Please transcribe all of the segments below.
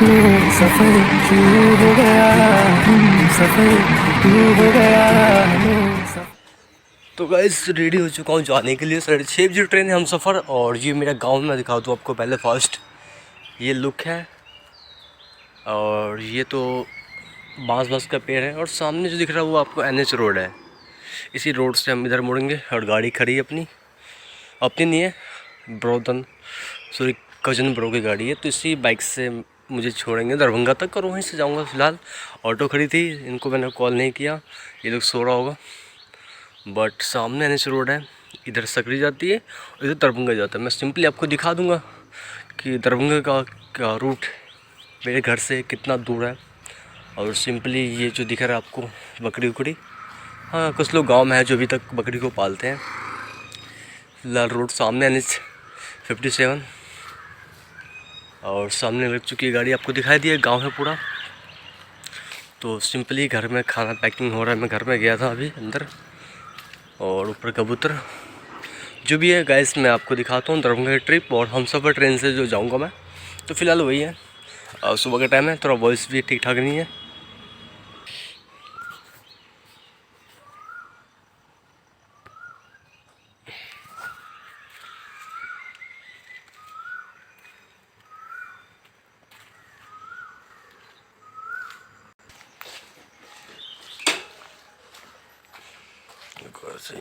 सफर शुरू हो गया, सफर शुरू हो गया। तो गाइस रेडी हो चुका हूँ जाने के लिए। 6:30 ट्रेन है, हम सफ़र। और ये मेरा गांव में दिखा दूँ आपको पहले फर्स्ट। ये लुक है और ये तो बांस का पेड़ है। और सामने जो दिख रहा है वो आपको NH रोड है। इसी रोड से हम इधर मुड़ेंगे। और गाड़ी खड़ी है अपनी नहीं है, ब्रोदन सॉरी कजन ब्रो की गाड़ी है। तो इसी बाइक से मुझे छोड़ेंगे दरभंगा तक और वहीं से जाऊंगा। फ़िलहाल ऑटो खड़ी थी, इनको मैंने कॉल नहीं किया, ये लोग सो रहा होगा। बट सामने NH रोड है, इधर सकरी जाती है, इधर दरभंगा जाता है। मैं सिंपली आपको दिखा दूंगा कि दरभंगा का रूट मेरे घर से कितना दूर है। और सिंपली ये जो दिख रहा है आपको बकरी उकड़ी, हाँ कुछ लोग गांव में है जो अभी तक बकरी को पालते हैं। फिलहाल रोड सामने NH 57 और सामने लग चुकी है गाड़ी, आपको दिखाई दिया गांव है पूरा। तो सिंपली घर में खाना पैकिंग हो रहा है। मैं घर में गया था अभी अंदर। और ऊपर कबूतर जो भी है गाइस मैं आपको दिखाता हूँ दरभंगा की ट्रिप। और हम सफ़र ट्रेन से जो जाऊँगा मैं, तो फ़िलहाल वही है। सुबह का टाइम है, थोड़ा वॉइस भी ठीक ठाक नहीं है। सही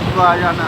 तो आ जाना।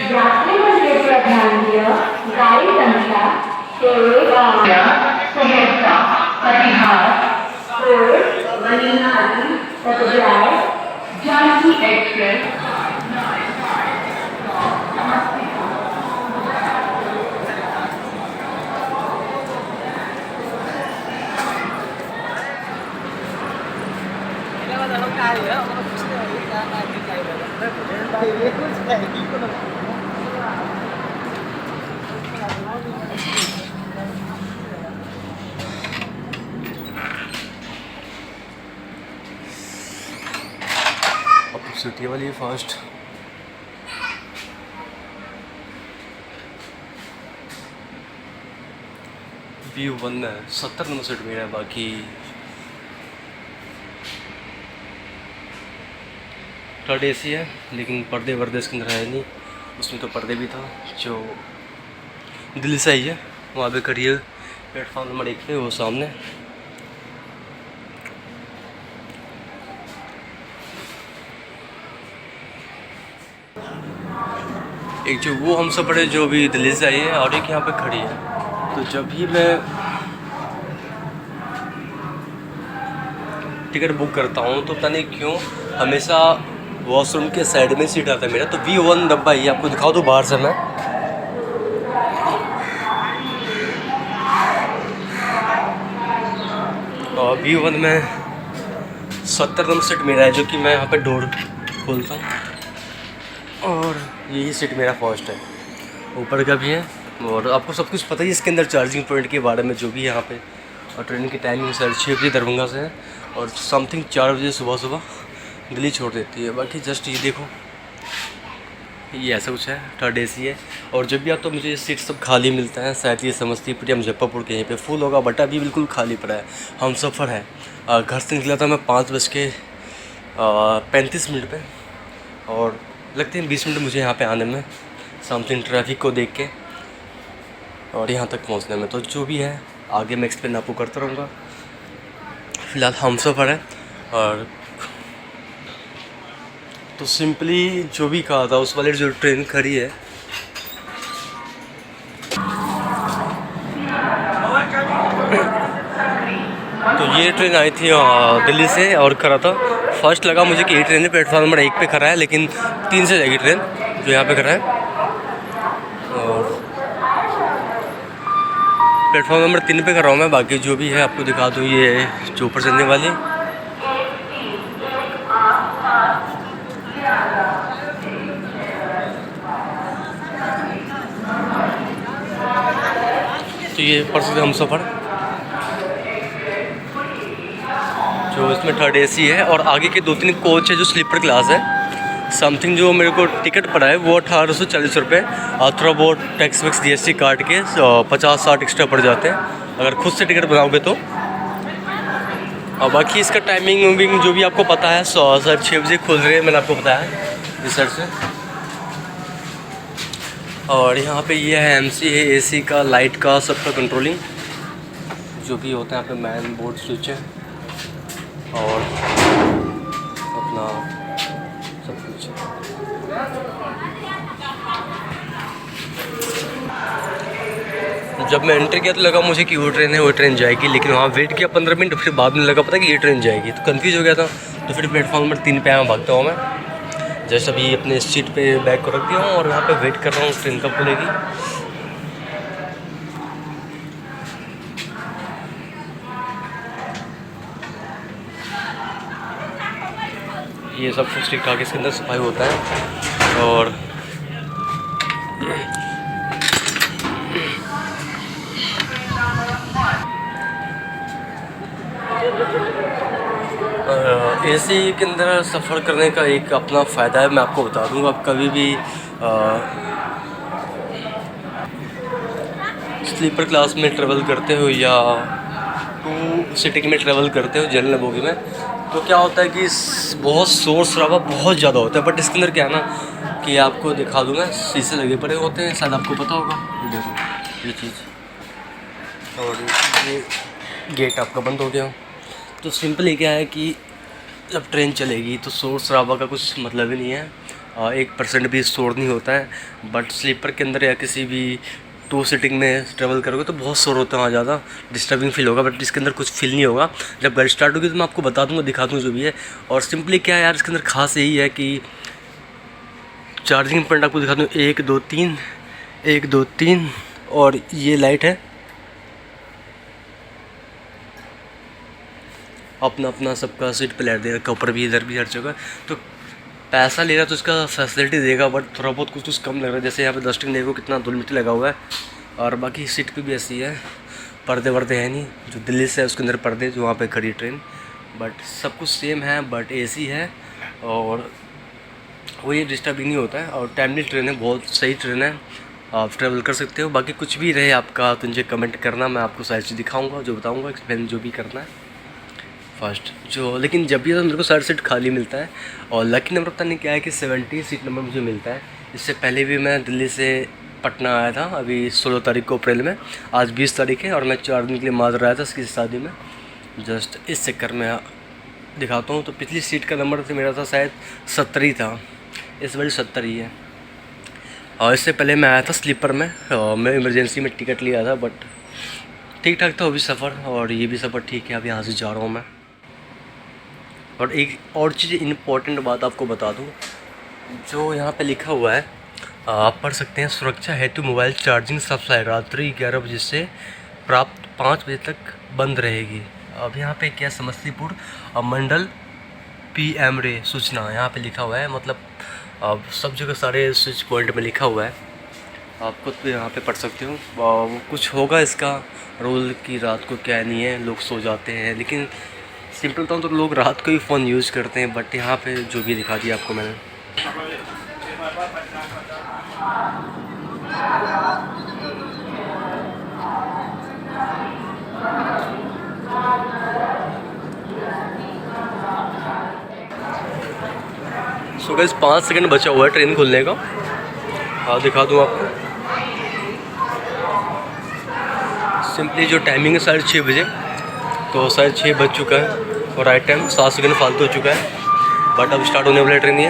यात्रियों कृपया ध्यान दिया गाड़ी संख्या 1 सहरसा कटिहार मनिहारी सतराय जानकी एक्सप्रेस अब सिटी वाली फर्स्ट V1 है 70 नंबर सीट मेरा है। बाकी थर्ड AC है, लेकिन पर्दे वर्दे इसके अंदर है नहीं। उसमें तो पर्दे भी था जो दिल्ली से आई है। वहाँ पे खड़ी है प्लेटफॉर्म नंबर 1 पे, वो सामने। एक जो वो हम सब बड़े जो भी दिल्ली से आई है और एक यहाँ पे खड़ी है। तो जब भी मैं टिकट बुक करता हूँ तो पता नहीं क्यों हमेशा वॉशरूम के साइड में सीट आता है मेरा। तो V1 डब्बा ही आपको दिखाओ तो बाहर से मैं, और V1 में 70 नंबर सीट मेरा है, जो कि मैं यहाँ पे डोर खोलता हूँ और यही सीट मेरा फर्स्ट है। ऊपर का भी है और आपको सब कुछ पता ही इसके अंदर चार्जिंग पॉइंट के बारे में जो भी है यहाँ पे। और ट्रेन की टाइमिंग सर 6 बजे दरभंगा से है और समथिंग 4 बजे सुबह दिल्ली छोड़ देती है। बाकी जस्ट ये देखो, ये ऐसा कुछ है। थर्ड AC है और जब भी आता तो मुझे ये सीट सब खाली मिलता है। शायद ये समस्तीपुर या मुजफ्फरपुर के यहीं पे फुल होगा, बट अभी बिल्कुल खाली पड़ा है। हम सफ़र है, घर से निकला था मैं 5:35 पे और लगते हैं 20 मिनट मुझे यहाँ पे आने में, समथिंग ट्रैफिक को देख के और यहाँ तक पहुँचने में। तो जो भी है आगे मैं एक्सप्लेन आपको करता रहूँगा। फ़िलहाल हम सफ़र है और तो सिंपली जो भी कहा था उस वाले जो ट्रेन खड़ी है, तो ये ट्रेन आई थी दिल्ली से और खड़ा था। फर्स्ट लगा मुझे कि ये ट्रेन है प्लेटफॉर्म नंबर 1 पे खड़ा है, लेकिन 3 से जाएगी ट्रेन जो यहाँ पे खड़ा है। और प्लेटफॉर्म नंबर 3 पे खड़ा हूँ मैं। बाकी जो भी है आपको दिखा दूँ, ये जो ऊपर चलने वाली तो ये परसों से हम सफ़र जो इसमें थर्ड AC है और आगे के 2-3 कोच है जो स्लीपर क्लास है। समथिंग जो मेरे को टिकट पड़ा है वो 1840 रुपये और थोड़ा बहुत टैक्स वैक्स GST काट के 50-60 एक्स्ट्रा पड़ जाते हैं अगर खुद से टिकट बनाओगे तो। और बाकी इसका टाइमिंग विंग जो भी आपको पता है, सर 6 बजे खुल रहे हैं, मैंने आपको बताया इस साइड से। और यहाँ पे ये है MC है, AC का, लाइट का, सबका कंट्रोलिंग जो भी होता है। यहाँ पे मैन बोर्ड स्विच है और अपना सब कुछ। जब मैं एंट्री किया तो लगा मुझे कि वो ट्रेन है, वो ट्रेन जाएगी, लेकिन वहाँ वेट किया 15 मिनट, फिर बाद में लगा पता कि ये ट्रेन जाएगी, तो कंफ्यूज हो गया था। तो फिर प्लेटफॉर्म नंबर 3 पे आया, भागता हूँ मैं। जैसे अभी अपने सीट पे बैग को रख दिया हूँ और यहाँ पे वेट कर रहा हूँ ट्रेन कब खुलेगी। ये सब कुछ ठीक ठाक इसके अंदर सफाई होता है। और AC के अंदर सफ़र करने का एक अपना फ़ायदा है, मैं आपको बता दूँगा। आप कभी भी स्लीपर क्लास में ट्रेवल करते हो या 2 सीटिंग में ट्रेवल करते हो जनरल बोगी में, तो क्या होता है कि बहुत शोर शराबा बहुत ज़्यादा होता है। बट इसके अंदर क्या है ना कि आपको दिखा दूँगा, शीशे लगे पड़े होते हैं, शायद आपको पता होगा। देखो ये चीज़, और ये गेट आपका बंद हो गया। तो सिंपली क्या है कि जब ट्रेन चलेगी तो शोर शराबा का कुछ मतलब ही नहीं है, 1% भी शोर नहीं होता है। बट स्लीपर के अंदर या किसी भी 2 सीटिंग में ट्रैवल करोगे तो बहुत शोर होता है, वहाँ ज़्यादा डिस्टर्बिंग फील होगा। बट इसके अंदर कुछ फील नहीं होगा। जब गाड़ी स्टार्ट होगी तो मैं आपको बता दूँगा, दिखा दूँगा जो भी है। और सिंपली क्या है यार, इसके अंदर खास यही है कि चार्जिंग पॉइंट आपको दिखा दूँ, 1 2 3 1 2 3 और ये लाइट है, अपना अपना सबका सीट पे लाइट दे रखा, ऊपर भी इधर भी हर जगह। तो पैसा ले रहा तो उसका फैसिलिटी देगा, बट थोड़ा बहुत कुछ कम लग रहा है। जैसे यहाँ पे डस्टिंग देखो कितना धूल मिट्टी लगा हुआ है, और बाकी सीट पे भी ऐसी है, पर्दे वर्दे हैं नहीं। जो दिल्ली से है उसके अंदर पर्दे, जो वहाँ पे खड़ी ट्रेन, बट सब कुछ सेम है, बट एसी है और वो ये डिस्टर्बिंग नहीं होता है। और टाइमली ट्रेन है, बहुत सही ट्रेन है, आप ट्रैवल कर सकते हो। बाकी कुछ भी रहे आपका तो मुझे कमेंट करना, मैं आपको सारी चीज़ दिखाऊँगा, जो बताऊँगा, एक्सप्लेन जो भी करना है फर्स्ट जो। लेकिन जब भी तो मेरे को साइड सीट खाली मिलता है, और लकी नंबर पता नहीं क्या है कि 70 सीट नंबर मुझे मिलता है। इससे पहले भी मैं दिल्ली से पटना आया था, अभी 16 तारीख को अप्रैल में, आज 20 तारीख है, और मैं 4 दिन के लिए माजर आया था किसी शादी में। जस्ट इस चक्कर में दिखाता हूँ। तो पिछली सीट का नंबर तो मेरा था शायद 70 ही था, इस बार 70 ही है। और इससे पहले मैं आया था स्लीपर में, मैं इमरजेंसी में टिकट लिया था, बट ठीक ठाक था वो भी सफ़र, और ये भी सफ़र ठीक है। अब यहाँ से जा रहा हूँ मैं। और एक और चीज़ इम्पोर्टेंट बात आपको बता दूँ, जो यहाँ पे लिखा हुआ है, आप पढ़ सकते हैं, सुरक्षा हेतु मोबाइल चार्जिंग सप्लाई रात्रि 11 बजे से प्राप्त 5 बजे तक बंद रहेगी। अब यहाँ पे क्या, समस्तीपुर मंडल PM रे सूचना यहाँ पे लिखा हुआ है, मतलब अब सब जगह सारे स्विच पॉइंट में लिखा हुआ है, आप खुद भी यहाँ पे पढ़ सकते हो। वो कुछ होगा इसका रूल कि रात को क्या नहीं है, लोग सो जाते हैं, लेकिन सिंपल बताऊँ तो लोग रात को ही फ़ोन यूज़ करते हैं। बट यहाँ पे जो भी दिखा दिया आपको मैंने। सो गाइस 5 सेकंड बचा हुआ है ट्रेन खुलने का, हाँ दिखा दूँ आपको। सिंपली जो टाइमिंग है 6:30 बजे, तो 6:30 बज चुका है, और राइट टाइम 7 सेकंड फालतू हो चुका है। बट अब स्टार्ट होने वाला ट्रेन है।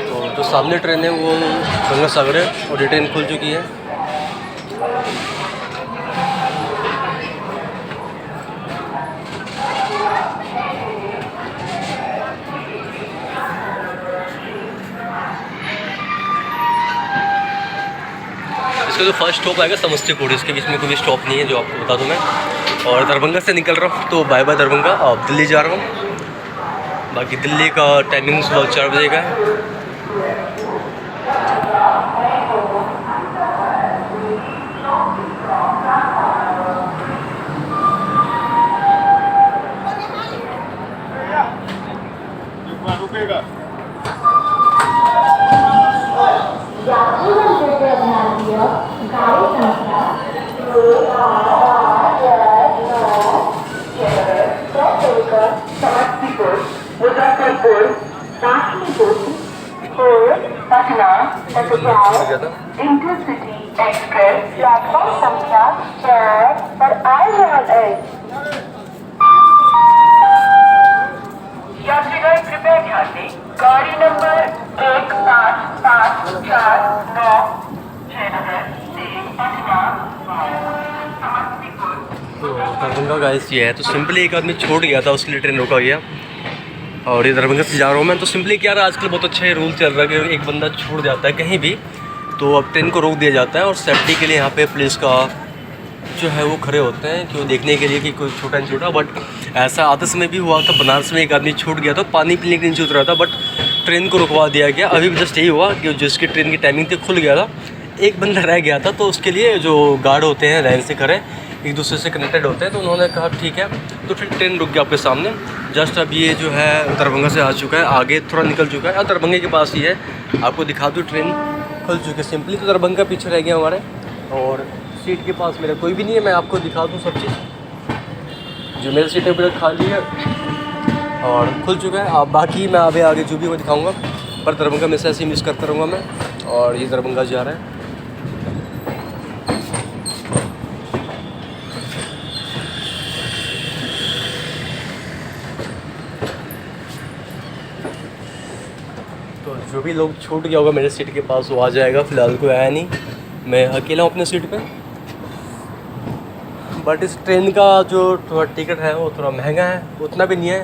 तो जो सामने ट्रेन है वो गंगा सागर है, और ये ट्रेन खुल चुकी है। इसका जो फर्स्ट स्टॉप आएगा समस्तीपुर, इसके बीच में कोई स्टॉप नहीं है, जो आपको बता दूं मैं। और दरभंगा से निकल रहा हूँ, तो बाय बाय दरभंगा, अब दिल्ली जा रहा हूँ। बाकी दिल्ली का टाइमिंग सुबह 4 बजे का है। रुकेगा समस्तीपुर, मुजफ्फरपुर, काशीपुर और पटना तत्काल इंटरसिटी एक्सप्रेस प्लेटफॉर्म संख्या 4 पर आ रहा है। यात्रीगण कृपया ध्यान दें, गाड़ी नंबर 15549 जयनगर से पटना समस्तीपुर। तो दरभंगा गाइस ये है। तो सिंपली एक आदमी छोड़ गया था, उसके लिए ट्रेन रोका गया, और ये दरभंगा से जा रहा हूँ मैं। तो सिंपली क्या रहा, आजकल बहुत अच्छा रूल चल रहा है कि एक बंदा छोड़ जाता है कहीं भी, तो अब ट्रेन को रोक दिया जाता है। और सेफ्टी के लिए यहाँ पे पुलिस का जो है वो खड़े होते हैं, कि वो देखने के लिए कि कोई छोटा नहीं छोटा। बट ऐसा आदर्श में भी हुआ था, बनारस में एक आदमी छूट गया था, पानी पीने के नीचे उतरा था, बट ट्रेन को रुकवा दिया गया। अभी भी जस्ट यही हुआ कि जिसकी ट्रेन की टाइमिंग थी खुल गया था, एक बंदा रह गया था, तो उसके लिए जो गार्ड होते हैं लाइन से खड़े, एक दूसरे से कनेक्टेड होते हैं, तो उन्होंने कहा ठीक है, तो फिर ट्रेन रुक गया आपके सामने। जस्ट अब ये जो है दरभंगा से आ चुका है, आगे थोड़ा निकल चुका है, और दरभंगे के पास ही है, आपको दिखा दूँ ट्रेन खुल चुकी है। सिंपली तो दरभंगा पीछे रह गया हमारे, और सीट के पास मेरा कोई भी नहीं है। मैं आपको दिखा दूँ सब चीज़, जो मेरी सीट है पूरा खाली है और खुल चुका है। अब बाकी मैं अभी आगे जो भी मैं दिखाऊँगा, पर दरभंगा में से ऐसे ही मिस करता रहूँगा मैं। और ये दरभंगा जा रहा है, जो भी लोग छूट गया होगा मेरे सीट के पास वो आ जाएगा, फ़िलहाल कोई आया नहीं, मैं अकेला हूँ अपने सीट पे। बट इस ट्रेन का जो थोड़ा टिकट है वो थोड़ा महंगा है, उतना भी नहीं है।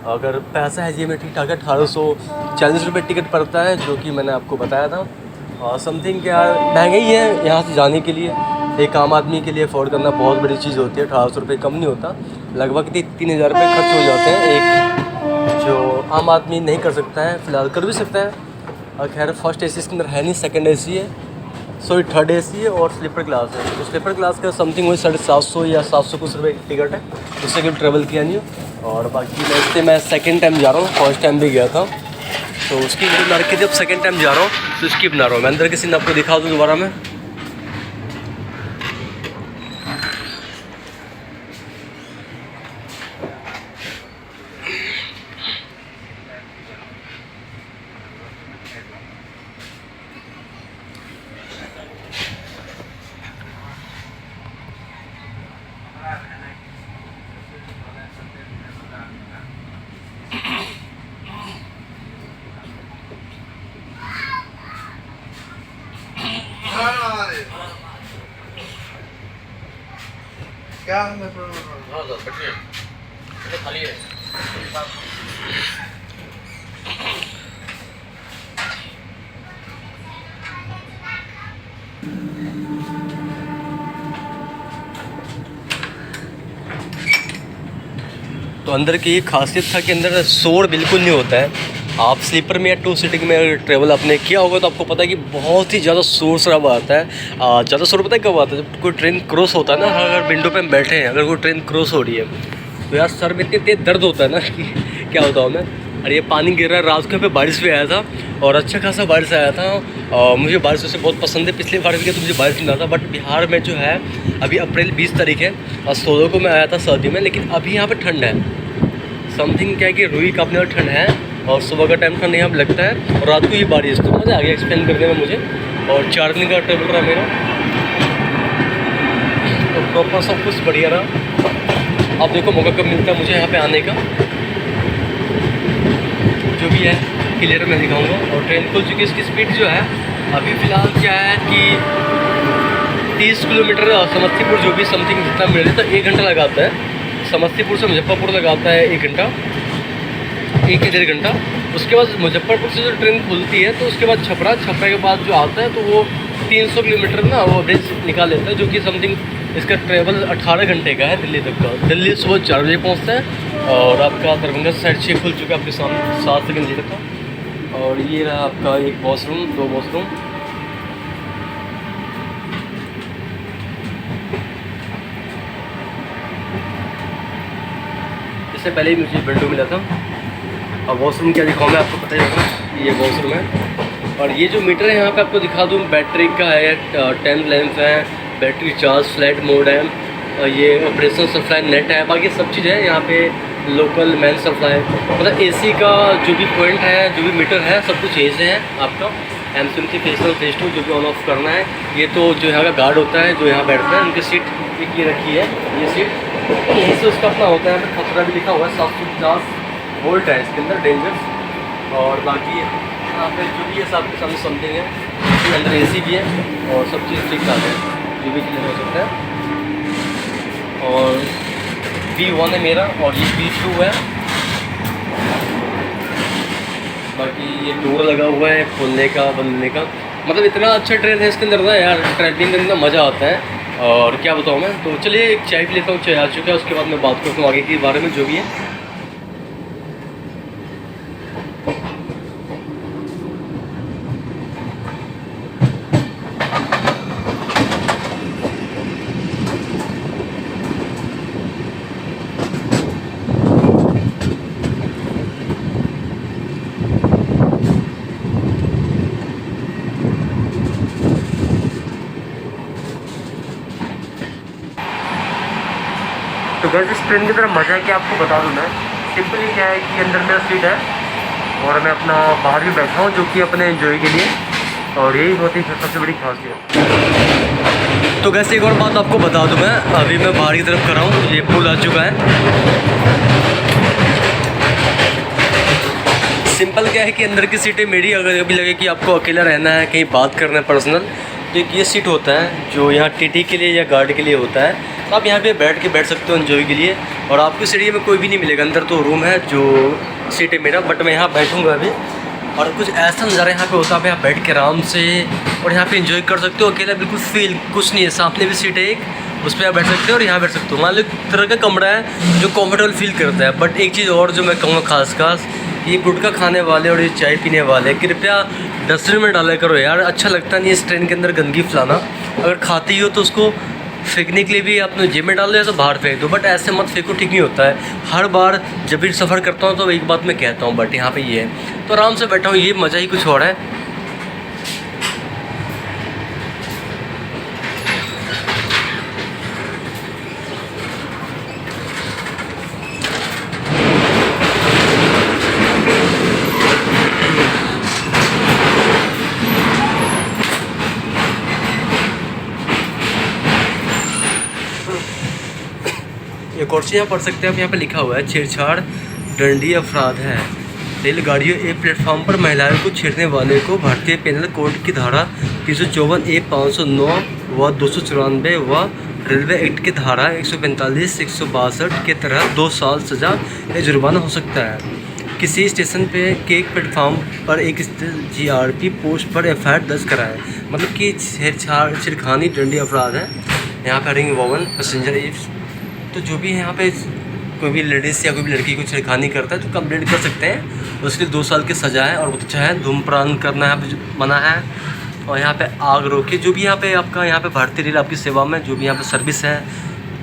अगर पैसा है जी में ठीक ठाक है, 1840 रुपये टिकट पड़ता है, जो कि मैंने आपको बताया था। और समथिंग क्या महंगा ही है यहाँ से जाने के लिए। एक आम आदमी के लिए अफोर्ड करना बहुत बड़ी चीज़ होती है, 1800 रुपये कम नहीं होता, लगभग 3000 रुपये खर्च हो जाते हैं एक, जो आम आदमी नहीं कर सकता है, फ़िलहाल कर भी सकता है। और खैर फर्स्ट AC इसके अंदर है नहीं, सेकंड AC है, सॉरी थर्ड AC है और स्लीपर क्लास है। तो स्लीपर क्लास का समथिंग वही 750 या 700 कुछ रुपये टिकट है, उससे कभी ट्रैवल किया नहीं हो। और बाकी मैं सेकंड टाइम जा रहा हूँ, फर्स्ट टाइम भी गया था, तो उसकी वीडियो बना रखी थी। अब सेकंड टाइम जा रहा हूँ तो उसकी बना रहा हूँ मैं। अंदर के सीन आपको दिखा दूँ दोबारा मैं। क्या खाली है। तो अंदर की खासियत था कि अंदर शोर बिल्कुल नहीं होता है। आप स्लीपर में या 2 सीटिंग में ट्रेवल आपने किया होगा तो आपको पता है कि बहुत ही ज़्यादा शोर शराबा आता है। ज़्यादा शोर पता है कब आता है? जब कोई ट्रेन क्रॉस होता है ना, अगर विंडो पे हम बैठे हैं, अगर कोई ट्रेन क्रॉस हो रही है तो यार सर में इतने तेज दर्द होता है ना कि क्या बताऊँ मैं। अरे ये पानी गिर रहा है, रात को यहाँ पे बारिश भी आया था और अच्छा खासा बारिश आया था। और मुझे बारिश वैसे बहुत पसंद है, पिछली बार भी तो मुझे बारिश नहीं आता। बट बिहार में जो है अभी अप्रैल 20 तारीख है और 16 को मैं आया था सर्दी में, लेकिन अभी यहाँ पर ठंड है। समथिंग क्या है कि रुई कांपने वाली ठंड है और सुबह का टाइम ठंड यहाँ पर लगता है और रात को ये बारिश। तो मज़ा आ गया एक्सप्लेन करने में मुझे। और 4 दिन का ट्रेवल रहा मेरा, तो प्रॉपर सब कुछ बढ़िया रहा। अब देखो मौका कब मिलता है मुझे यहाँ पे आने का, जो भी है क्लियर मैं दिखाऊंगा। और ट्रेन खुल चुकी है, इसकी स्पीड जो है अभी फ़िलहाल क्या है कि 30 किलोमीटर समस्तीपुर जो भी समथिंग जितना मिल रहा है, तो 1 घंटा लगाता है। समस्तीपुर से मुजफ्फरपुर लगाता है 1 घंटा, 1 या 1.5 घंटा। उसके बाद मुजफ्फरपुर से जो ट्रेन खुलती है तो उसके बाद छपरा के बाद जो आता है तो वो 300 किलोमीटर ना वो एवरेज निकाल लेता है, जो कि समथिंग इसका ट्रैवल 18 घंटे का है दिल्ली तक का। दिल्ली सुबह 4 बजे पहुँचता है और आपका दरभंगा साइड 6 खुल चुका है आपके सामने 7 सेकंड जी तक का। और ये रहा आपका एक वॉशरूम, 2 वॉशरूम। इससे पहले ही मुझे विंडो मिला था। और वॉशरूम क्या दिखाऊँ मैं आपको पता ही होगा, ये वॉशरूम है। और ये जो मीटर है यहाँ पे आपको दिखा दूँ, बैटरी का है, 10 लैंप है, बैटरी चार्ज, फ्लैट मोड है, और ये ऑपरेशन सप्लाई नेट है, बाकी सब चीज़ है यहाँ पे। लोकल मैन सप्लाई, मतलब AC का जो भी पॉइंट है, जो भी मीटर है, सब कुछ यहीं से है आपका। एमसीएमसी फेसनल फेस 2 जो भी ऑन ऑफ करना है। ये तो जो यहाँ का गार्ड होता है जो यहाँ बैठता है, उनकी सीट एक ये रखी है, ये सीट यहीं से उसका अपना होता है। खतरा भी लिखा हुआ है, 750 वोल्ट है इसके अंदर, डेंजर्स। और बाकी यहाँ पे जो भी है सब के सामने समथिंग है, इसके अंदर AC भी है और सब चीज़ ठीक ठाक है, जो भी क्लियर हो सकता है। और B1 है मेरा और ये B2 है। बाकी ये डोर लगा हुआ है खोलने का बंदने का, मतलब इतना अच्छा ट्रेन है इसके अंदर ना यार, ट्रैवलिंग करने का मज़ा आता है। और क्या बताऊँ मैं, तो चलिए एक चाय पी लेता हूँ, चाय आ चुका है, उसके बाद मैं बात करता हूँ आगे के बारे में जो भी है। तो गैस इस ट्रेन की तरफ मज़ा है कि आपको बता दूँ मैं, सिंपली क्या है कि अंदर मेरा सीट है और मैं अपना बाहर भी बैठा हूँ, जो कि अपने एंजॉय के लिए, और यही बहुत ही सबसे बड़ी खासियत। तो गैस एक और बात आपको बता दूँ मैं, अभी मैं बाहर की तरफ खड़ा हूँ, ये पुल आ चुका है। सिंपल क्या है कि अंदर की सीटें मेरी, अगर कभी लगे कि आपको अकेला रहना है, कहीं बात करना है पर्सनल, तो एक ये सीट होता है जो यहाँ टीटी के लिए या गार्ड के लिए होता है, तो आप यहाँ पे बैठ सकते हो एंजॉय के लिए। और आपको सीढ़ी में कोई भी नहीं मिलेगा, अंदर तो रूम है जो सीट है मेरा, बट मैं यहाँ बैठूँगा अभी। और कुछ ऐसा नज़ारा यहाँ पे होता है, आप यहाँ बैठ के आराम से और यहाँ पे एंजॉय कर सकते हो अकेला, बिल्कुल फील कुछ नहीं है। सामने भी सीट है एक, उस पर आप बैठ सकते हो और यहाँ बैठ सकते हो। मान लो एक तरह का कमरा है जो कंफर्टेबल फील करता है। बट एक चीज़ और जो मैं कहूँगा खास ये गुटखा खाने वाले और ये चाय पीने वाले, कृपया डस्टबिन में डाला करो यार। अच्छा लगता नहीं है इस ट्रेन के अंदर गंदगी फैलाना। अगर खाती हो तो उसको फेंकने के लिए भी अपने जेब में डाल दो या तो बाहर फेंक दो, बट ऐसे मत फेंको, ठीक नहीं होता है। हर बार जब भी सफ़र करता हूँ तो एक बात मैं कहता हूँ, बट यहाँ पे ये है तो आराम से बैठा हूँ, ये मज़ा ही कुछ और है। एक और चीज़ यहाँ पढ़ सकते हैं आप, यहाँ पे लिखा हुआ है छेड़छाड़ दंडनीय अपराध है। रेलगाड़ियों ए प्लेटफॉर्म पर महिलाओं को छेड़ने वाले को भारतीय पेनल कोड की धारा 354A 509 व 294 व रेलवे एक्ट की धारा 145 162 के तहत 2 साल सज़ा या जुर्माना हो सकता है। किसी स्टेशन पे के एक प्लेटफॉर्म पर एक GRP पोस्ट पर FIR दर्ज कराएं। मतलब कि छेड़खानी दंडनीय अपराध है। यहाँ पर रिंग वोवन पैसेंजर इफ, तो जो भी यहाँ पे कोई भी लेडीज़ या कोई भी लड़की को छेड़खानी करता है तो कंप्लेंट कर सकते हैं। उसके 2 साल की सज़ा है। और वो अच्छा है, धूम्रपान करना यहाँ पे मना है। और यहाँ पे आग रोके, जो भी यहाँ पे आपका यहाँ पे भारतीय रेल आपकी सेवा में जो भी यहाँ पे सर्विस है,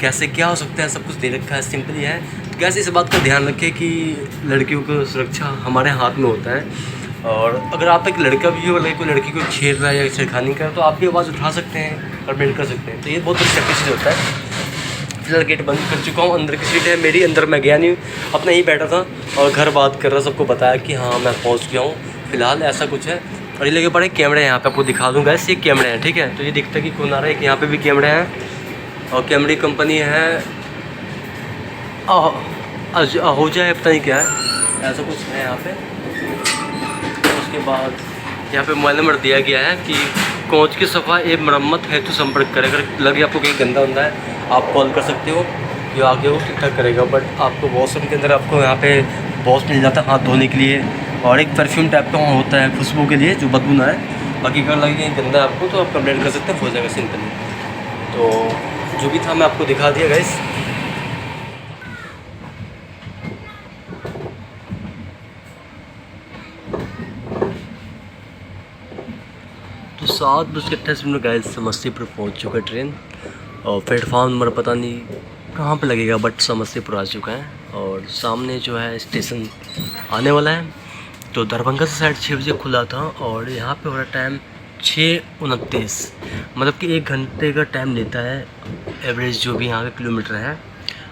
कैसे क्या हो सकता है सब कुछ दे रखा है, सिंपल ही है। तो कैसे इस बात का ध्यान रखें कि लड़कियों को सुरक्षा हमारे हाथ में होता है। और अगर आप एक लड़का भी हो, अगर कोई लड़की को छेड़ रहा है या छेड़खानी कर रहा है तो आप भी आवाज़ उठा सकते हैं, कंप्लेंट कर सकते हैं। तो ये बहुत सेफ्टी चीज़ होता है। फिलहाल गेट बंद कर चुका हूँ, अंदर की सीट है मेरी, अंदर मैं गया नहीं हूँ, अपना ही बैठा था और घर बात कर रहा, सबको बताया कि हाँ मैं पहुँच गया हूँ। फिलहाल ऐसा कुछ है। और ये लगे पड़े कैमरे यहाँ पे, आपको दिखा दूँगा। ये कैमरे हैं, ठीक है। तो ये दिखता है कि कौन आ रहा है, कि यहाँ पे भी कैमरे हैं। और कैमरे कंपनी है हो जाए, पता नहीं क्या है, ऐसा कुछ है यहाँ पे। उसके बाद यहाँ पे मोबाइल नंबर दिया गया है कि कोच की सफाई एवं मरम्मत हेतु संपर्क करें। अगर लगे आपको कहीं गंदा होता है आप कॉल कर सकते हो, जो आगे वो ठीक ठाक करेगा। बट आपको वॉशरूम के अंदर आपको यहाँ पे बॉस मिल जाता है हाथ धोने के लिए, और एक परफ्यूम टाइप का वहाँ होता है खुशबू के लिए जो बदबू ना है। बाकी अगर लगे कहीं गंदा आपको तो आप कंप्लेंट कर सकते हैं, हो जाएगा सिंपली। तो जो भी था मैं आपको दिखा दिया गाइस। तो 7:28 गाइस समस्तीपुर पहुँच चुका है ट्रेन। और प्लेटफॉर्म नंबर पता नहीं कहाँ पे लगेगा, बट समस्तीपुर आ चुका है। और सामने जो है स्टेशन आने वाला है। तो दरभंगा से साइड 6 बजे खुला था और यहाँ पे हो रहा टाइम 6:29, मतलब कि 1 घंटे का टाइम लेता है एवरेज जो भी यहाँ का किलोमीटर है।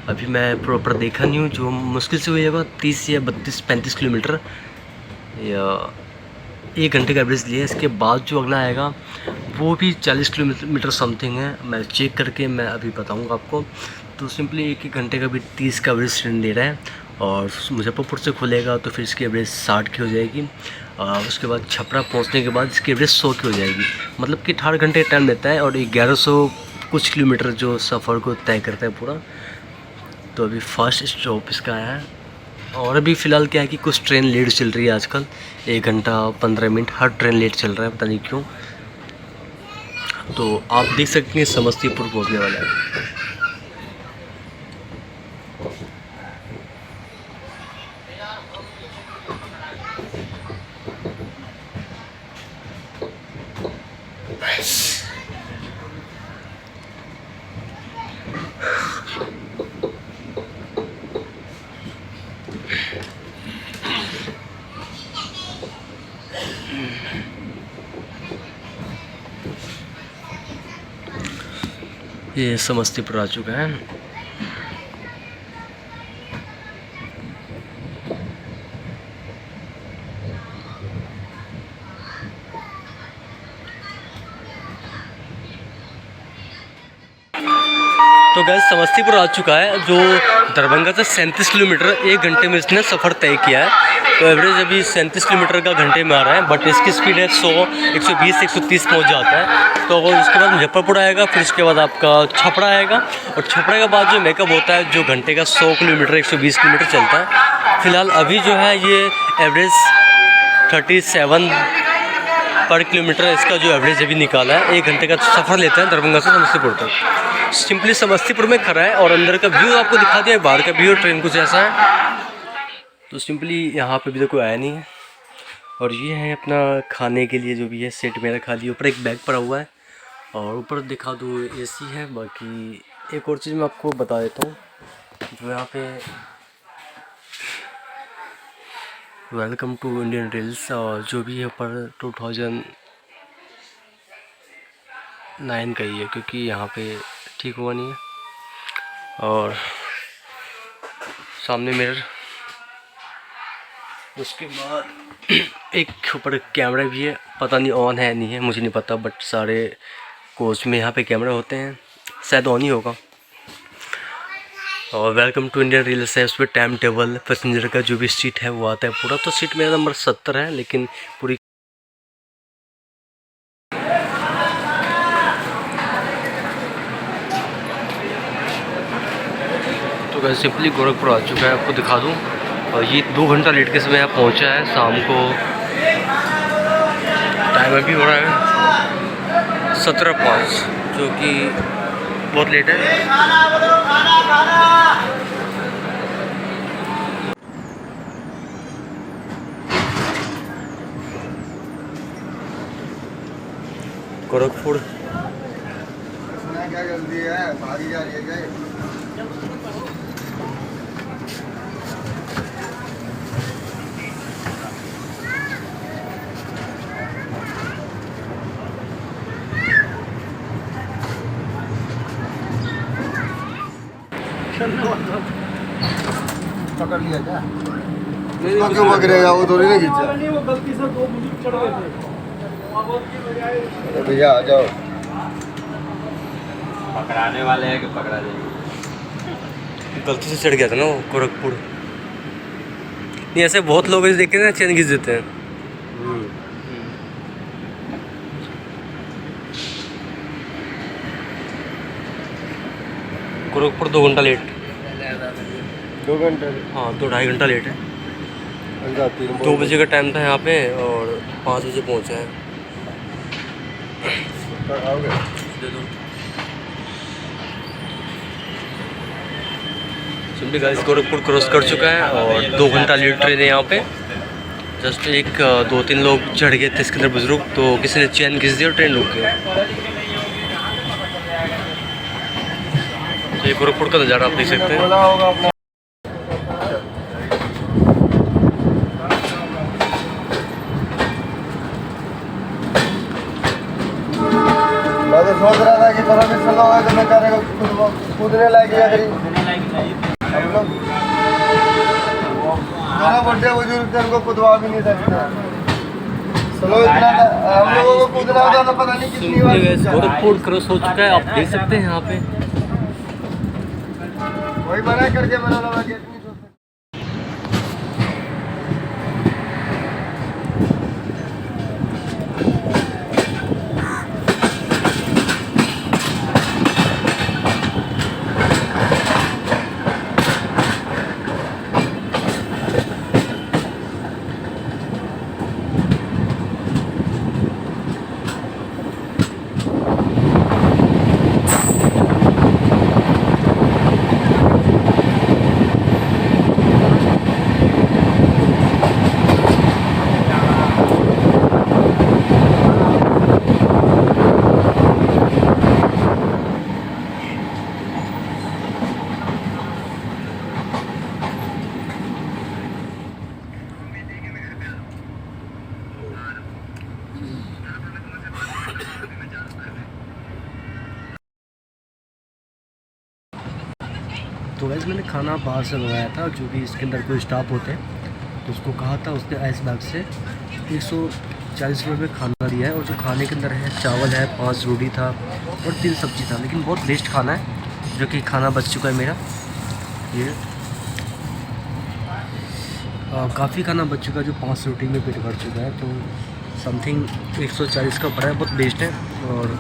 अभी मैं प्रॉपर देखा नहीं हूँ, जो मुश्किल से हुई होगा 30 या 32-35 किलोमीटर या 1 घंटे का एवरेज लिया। इसके बाद जो अगला आएगा वो भी 40 किलोमीटर समथिंग है। मैं चेक करके मैं अभी बताऊंगा आपको। तो सिंपली 1 घंटे का भी 30 का एवरेज ट्रेन दे रहा है। और मुजफ्फरपुर से खुलेगा तो फिर इसकी एवरेज 60 की हो जाएगी। उसके बाद छपरा पहुंचने के बाद इसकी एवरेज 100 की हो जाएगी। मतलब कि 18 घंटे टाइम लेता है और 1100 कुछ किलोमीटर जो सफ़र को तय करता है पूरा। तो अभी फर्स्ट स्टॉप इसका है। और अभी फ़िलहाल क्या है कि कुछ ट्रेन लेट चल रही है आजकल, 1 घंटा 15 मिनट हर ट्रेन लेट चल रहा है, पता नहीं क्यों। तो आप देख सकते हैं समस्तीपुर पहुंचने वाला है। ये समस्तीपुर आ चुका है। तो गैस समस्तीपुर आ चुका है, जो दरभंगा से 37 किलोमीटर 1 घंटे में इसने सफ़र तय किया है। तो एवरेज अभी 37 किलोमीटर का घंटे में आ रहा है, बट इसकी स्पीड है 100, 120, 130 पहुँच जाता है। तो उसके बाद मुजफ्फरपुर आएगा, फिर उसके बाद आपका छपरा आएगा, और छपरा के बाद जो मेकअप होता है जो घंटे का 100 किलोमीटर 120 किलोमीटर चलता है। फ़िलहाल अभी जो है ये एवरेज 37 पर किलोमीटर इसका जो एवरेज अभी निकाला है। 1 घंटे का सफ़र लेता है दरभंगा से समस्तीपुर तक। सिंपली समस्तीपुर में खड़ा है और अंदर का व्यू आपको दिखा दिया, बाहर का व्यू ट्रेन कुछ ऐसा है। तो सिंपली यहाँ पे भी तो कोई आया नहीं है। और ये है अपना खाने के लिए जो भी है सेट मेरा खाली, ऊपर एक बैग पड़ा हुआ है और ऊपर दिखा दूँ एसी है। बाकी एक और चीज़ मैं आपको बता देता हूँ, जो यहाँ पे वेलकम टू इंडियन रेल्स और जो भी है ऊपर 2009 का ही है, क्योंकि यहाँ पे ठीक हुआ नहीं है। और सामने मिरर, उसके बाद एक ऊपर कैमरा भी है, पता नहीं ऑन है नहीं है मुझे नहीं पता, बट सारे कोच में यहाँ पे कैमरा होते हैं, शायद ऑन ही होगा। और वेलकम टू इंडियन रेल्स है, उस पर टाइम टेबल पैसेंजर का जो भी सीट है वो आता है पूरा। तो सीट मेरा नंबर 70 है, लेकिन पूरी तो वैसे सिंपली गोरखपुर आ चुका है, आपको दिखा दूँ। और ये 2 घंटा लेट के समय यहाँ पहुँचा है, शाम को टाइम अभी हो रहा है 17:05, जो कि बहुत लेट है। गोरखपुर क्या जल्दी है, भागी जा रही है क्या? पकड़ लिया क्या? क्यों पकड़ेगा, वो थोड़ी ना खींचा। वो गलती से 2 बुजुर्ग चढ़ गए थे। भैया आ जाओ, पकड़ाने वाले हैं कि पकड़ा जाएंगे। गलती से चढ़ गया था ना वो गोरखपुर। नहीं ऐसे बहुत लोग ऐसे देखे ना चैन घिस देते हैं। गोरखपुर 2 घंटा लेट। 2 घंटे? हाँ 2-2.5 घंटा लेट है। 2 बजे का टाइम था यहाँ पे और 5 बजे पहुँचा है। दे दो सिंपली गाइस, गोरखपुर क्रॉस कर चुका है और 2 घंटा लेट ट्रेन है यहाँ पे। जस्ट एक 2-3 लोग चढ़ गए थे इसके अंदर बुजुर्ग, तो किसी ने चैन घिस दिया और ट्रेन रुक गई। तो ये गोरखपुर का नज़ारा आप देख सकते हैं। मैं तो सोच रहा था कि थोड़ा भी स्लो होगा तो मैं करेगा कूदने लायक या कहीं हम लोग दोनों बड़े बुजुर्ग थे, उनको कूदवा भी नहीं सकते। स्लो इतना हम लोगों को कूदना होता तो पता नहीं कितनी बार। गोरखपुर क्रॉस हो चुका है, आप देख सकते हैं यहाँ पे। वही बना करके मैंने लगा कि इतनी तो वैसे मैंने खाना बाहर से मंगाया था, जो कि इसके अंदर कोई स्टाफ होते हैं, तो उसको कहा था, उसने आइस बैग से 140 रुपये में खाना दिया है। और जो खाने के अंदर है चावल है, 5 रोटी था और 3 सब्जी था, लेकिन बहुत वेस्ट खाना है, जो कि खाना बच चुका है मेरा। ये काफ़ी खाना बच चुका है, जो 5 रोटी में पेट भर चुका है। तो समथिंग 140 का पड़ा है, बहुत बेस्ट है। और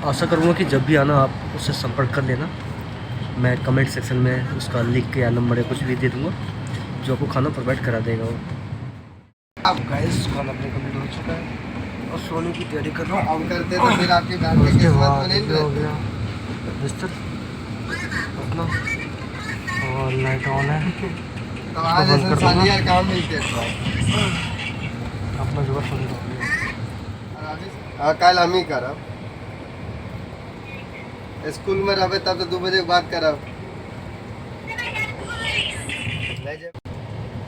आशा करूँगा कि जब भी आना आप उससे संपर्क कर लेना। मैं कमेंट सेक्शन में उसका लिंक या नंबर या कुछ भी दे दूँगा, जो आपको खाना प्रोवाइड करा देगा वो। अब गाइस खाना अपने कंप्लीट हो चुका है और सोने की तैयारी कर रहा हूँ। हम करते तो फिर आपकी बहन की किस्मत में नहीं हो गया बिस्तर अपना और लाइट ऑन है। तो आज ऐसा सालिया काम नहीं करता अपना जुगाड़ फोन हो गया। हाँ कल हम ही करब स्कूल में रहे तब तो 2 बजे के बाद करब।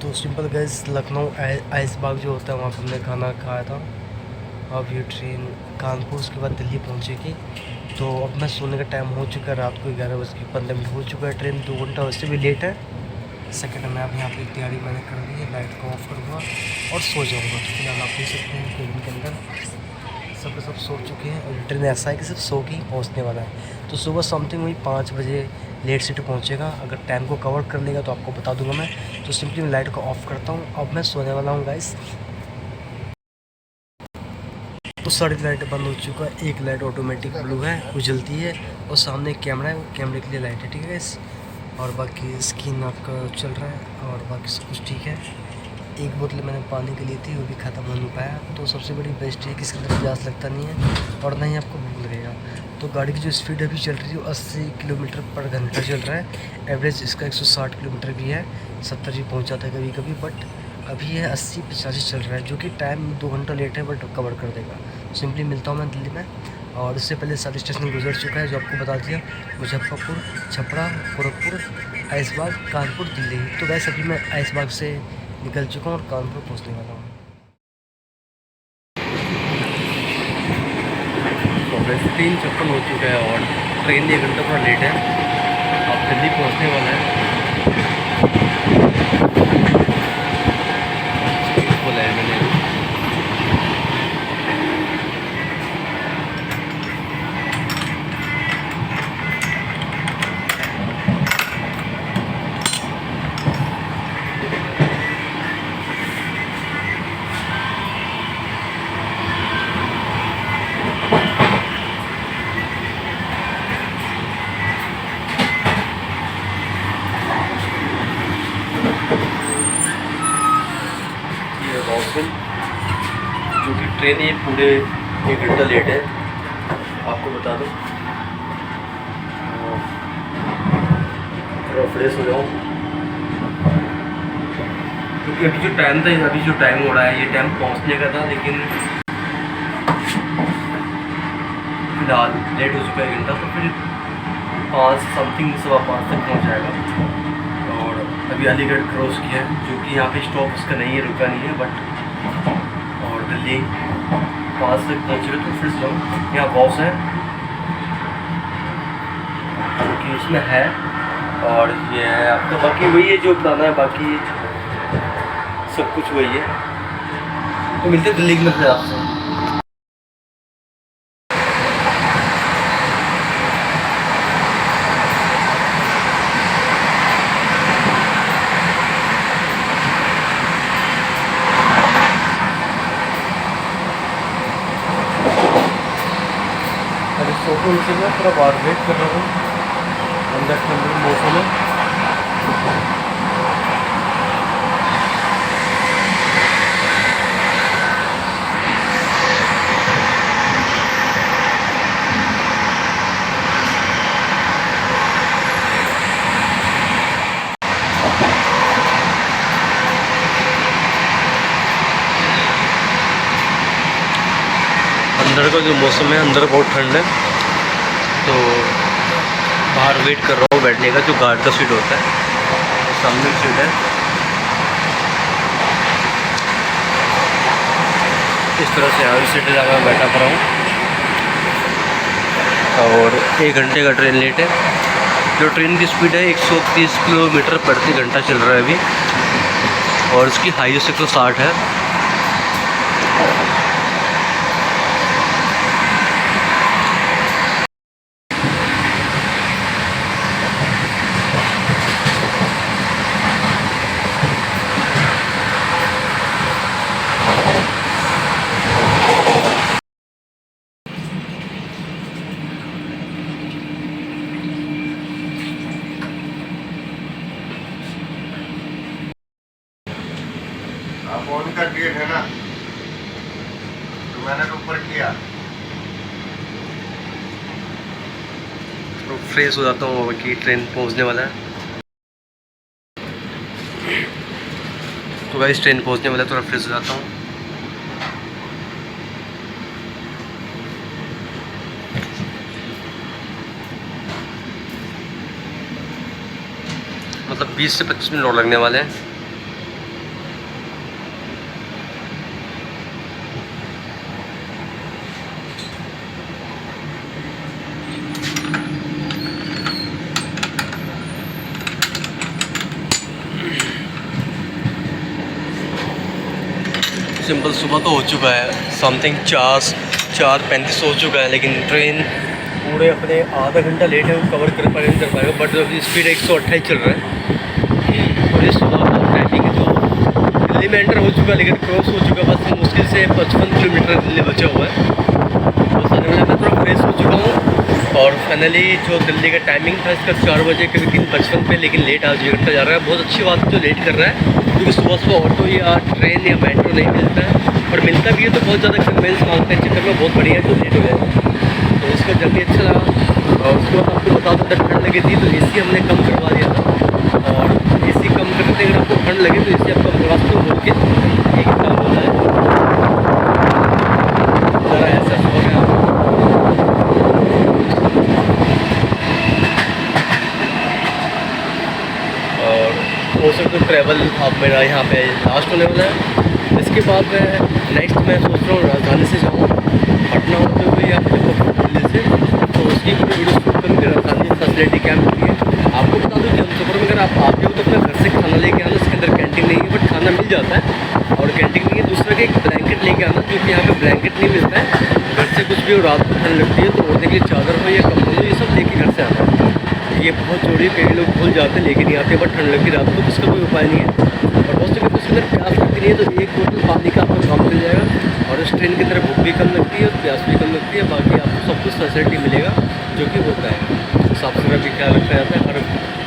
तो सिंपल गैस लखनऊ आइस बाग जो होता है वहाँ पर हमने खाना खाया था। अब ये ट्रेन कानपुर उसके बाद दिल्ली पहुँचेगी। तो अब मैं सोने का टाइम हो चुका है, रात को 11:15 हो चुका है। ट्रेन 2 घंटा वैसे भी लेट है। सेकेंड में अब यहाँ पे तैयारी मैंने कर ली है, लाइट को ऑफ करूँगा और सो जाऊँगा। तो फिलहाल आप देख सकते हैं केबिन के अंदर सब सो चुके हैं और ट्रेन ऐसा है कि सिर्फ सो के ही पहुँचने वाला है। तो सुबह समथिंग वही 5 बजे लेट सीट पहुँचेगा। अगर टाइम को कवर कर लेगा तो आपको बता दूंगा मैं। तो सिंपली मैं लाइट को ऑफ़ करता हूँ, अब मैं सोने वाला हूँ गाइस। तो सारी लाइट बंद हो चुका है। एक लाइट ऑटोमेटिक ब्लू है, वो जलती है और सामने एक कैमरा है, वो कैमरे के लिए लाइट है, ठीक है गाइस। और बाकी स्क्रीन आपका चल रहा है और बाकी सब कुछ ठीक है। एक बोतल मैंने पानी की ली थी, वो भी ख़त्म हो नहीं पाया। तो सबसे बड़ी बेस्ट है कि इसके अंदर प्यास लगता नहीं है और ना ही आपको भूख लगेगा। तो गाड़ी की जो स्पीड अभी चल रही है वो 80 किलोमीटर पर घंटा चल रहा है। एवरेज इसका 160 किलोमीटर भी है, 70 भी पहुँच जाता है कभी कभी, बट अभी है 80-85 चल रहा है, जो कि टाइम 2 घंटा लेट है बट कवर कर देगा। सिंपली मिलता हूँ मैं दिल्ली में। और इससे पहले सारे स्टेशन गुजर चुका है, जो आपको बता दिया। मुजफ्फरपुर, छपरा, गोरखपुर, ऐशबाग, कानपुर, दिल्ली। तो वैसे अभी मैं ऐशबाग से निकल चुका हूँ और कानपुर पहुँचने वाला हूँ। तो वैसे 3:56 हो चुका है और ट्रेन 1 घंटा थोड़ा लेट है। अब दिल्ली पहुँचने वाला है। बोला है मैंने। जो कि ट्रेन ये पूरे 1 घंटा लेट है, आपको बता दूँ। थोड़ा फ्रेश हो जाऊँ क्योंकि अभी जो टाइम था, अभी जो टाइम हो रहा है ये टाइम पहुँचने का था, लेकिन फिलहाल लेट हो चुका है 1 घंटा। तो फिर 5 समथिंग 5:15 तक पहुँच जाएगा। और अभी अलीगढ़ क्रॉस किया है, जो कि यहाँ पे स्टॉप उसका नहीं है, रुका नहीं है, बट और दिल्ली 5 तक पहुँचे तो फिर से जाऊँ। यहाँ बॉस है जो कि उसमें है, और ये है आपका बाकी वही है जो बताना है, बाकी सब कुछ वही है। तो मिलते हैं दिल्ली में फिर आपसे। सोफे से मैं थोड़ा बाहर वेट कर रहा हूँ, अंदर ठंड मौसम है। अंदर का जो मौसम है, अंदर बहुत ठंड है, तो बाहर वेट कर रहा हूँ बैठने का, जो गार्ड का सीट होता है। तो सामने सीट है, इस तरह से यहाँ सीट लगा बैठा पड़ा हूँ। और 1 घंटे का ट्रेन लेट है। जो ट्रेन की स्पीड है 130 किलोमीटर प्रति घंटा चल रहा है अभी, और इसकी हाईएस्ट 160 है। फ्रेश हो जाता हूँ कि ट्रेन पहुँचने वाला है। तो गाइस ट्रेन पहुँचने वाला है, थोड़ा फ्रेश हो जाता हूँ। मतलब 20 से 25 मिनट और लगने वाले हैं। सिंपल सुबह तो हो चुका है, समथिंग 4:35 हो चुका है, लेकिन ट्रेन पूरे अपने आधा घंटा लेट है, वो कवर कर पाएगा। बट अभी स्पीड 128 चल रहा है। और ये सुबह का टाइमिंग है, जो दिल्ली में एंटर हो चुका है, लेकिन क्रॉस हो चुका है। बस मुश्किल से 55 किलोमीटर दिल्ली बचा हुआ है। बस आने वाला मैं थोड़ा फ्रेश हो चुका हूँ। और फाइनली जो दिल्ली का टाइमिंग था इसका 4 बजे कभी 3:55 पे, लेकिन लेट आज करता जा रहा है। बहुत अच्छी बात है जो लेट कर रहा है, क्योंकि सुबह ऑटो या ट्रेन या मेट्रो नहीं मिलता है, और मिलता भी है तो बहुत ज़्यादा कन्वेंस मांगते हैं। चक्कर में बहुत बढ़िया है जो लेट हो जाए। तो इसका जर्नी अच्छा लगा। और उसके बाद आपको बता दो, ठंड लगी थी तो AC हमने कम करवा दिया था। और AC कम करते अगर आपको ठंड लगे तो AC आप कम करवा सकते हो, बोल के एक काम होता है। ज़रा ऐसा हो गया और हो सकता है ट्रैवल अब मेरा यहाँ पे लास्ट होने वाला है। इसके बाद नेक्स्ट मैं सोच रहा हूँ राजधानी से जाऊँ पटना होते हुए या फिर दिल्ली से, तो उसकी पूरी वीडियो शूट करूँगी। राजधानी फैसिलिटी क्या मिलती है आपको बता दूँ। जब सफर में अगर आप आते हो तो अपने घर से खाना लेके आना। इसके अंदर कैंटीन नहीं है, बट खाना मिल जाता है। और कैंटीन नहीं है, दूसरा के एक ब्लैंकेट लेके आना, क्योंकि यहाँ पे ब्लैंकेट नहीं मिलता है। घर से कुछ भी हो, रात को ठंड लगती है तो ओढ़ने के लिए चादर हो या कंबल हो, ये सब लेके घर से आता है। ये बहुत चोरी, कई लोग भूल जाते हैं लेके नहीं आते, बट ठंड लगती रात को, इसका कोई उपाय नहीं है। और बहुत जगह तो उसके अंदर प्यास लगती नहीं है, तो एक बोतल पानी का आपको काम मिल जाएगा। और इस ट्रेन की तरह भूख भी कम लगती है और प्यास भी कम लगती है। बाकी आपको सब कुछ फैसिलिटी मिलेगा जो कि होता है। साफ सुथरा भी ख्याल रखा जाता है, हर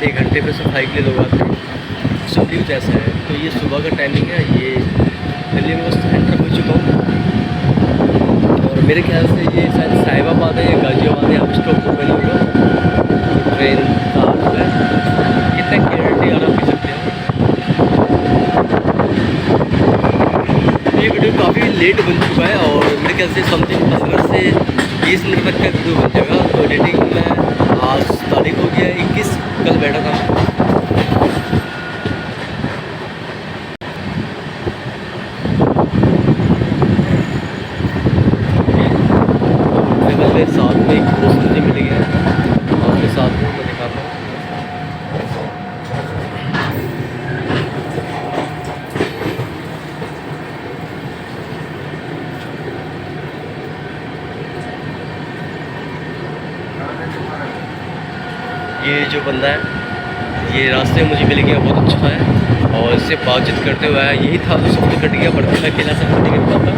1 घंटे पर सफाई के लिए लोग आते हैं। शेड्यूल जैसा है। तो ये सुबह का टाइमिंग है। ये दिल्ली में बस एंटर हो चुका हूँ, और मेरे ख्याल से ये शायद साहिबाबाद है या गाजियाबाद है, यहाँ पर स्टॉप ओपन होगा। ट्रेन का जो है कितना क्लियरिटी आ रहा सकते हैं। ये वीडियो काफ़ी लेट बन चुका है, और मेरे ख्याल से समथिंग 15 से 20 मिनट तक का वीडियो बन जाएगा। तो एडिटिंग में आज तारीख हो गया 21, कल बैठा था। मेरे साथ में एक दोस्त मुझे मिल गया है, आपके साथ में मैं दिखाता हूँ। ये जो बंदा है ये रास्ते में मुझे मिल गया, बहुत अच्छा है। और इससे बातचीत करते हुए आया, यही था तो सब कट गया, बढ़ते मैं अकेला सब नहीं कर पाता।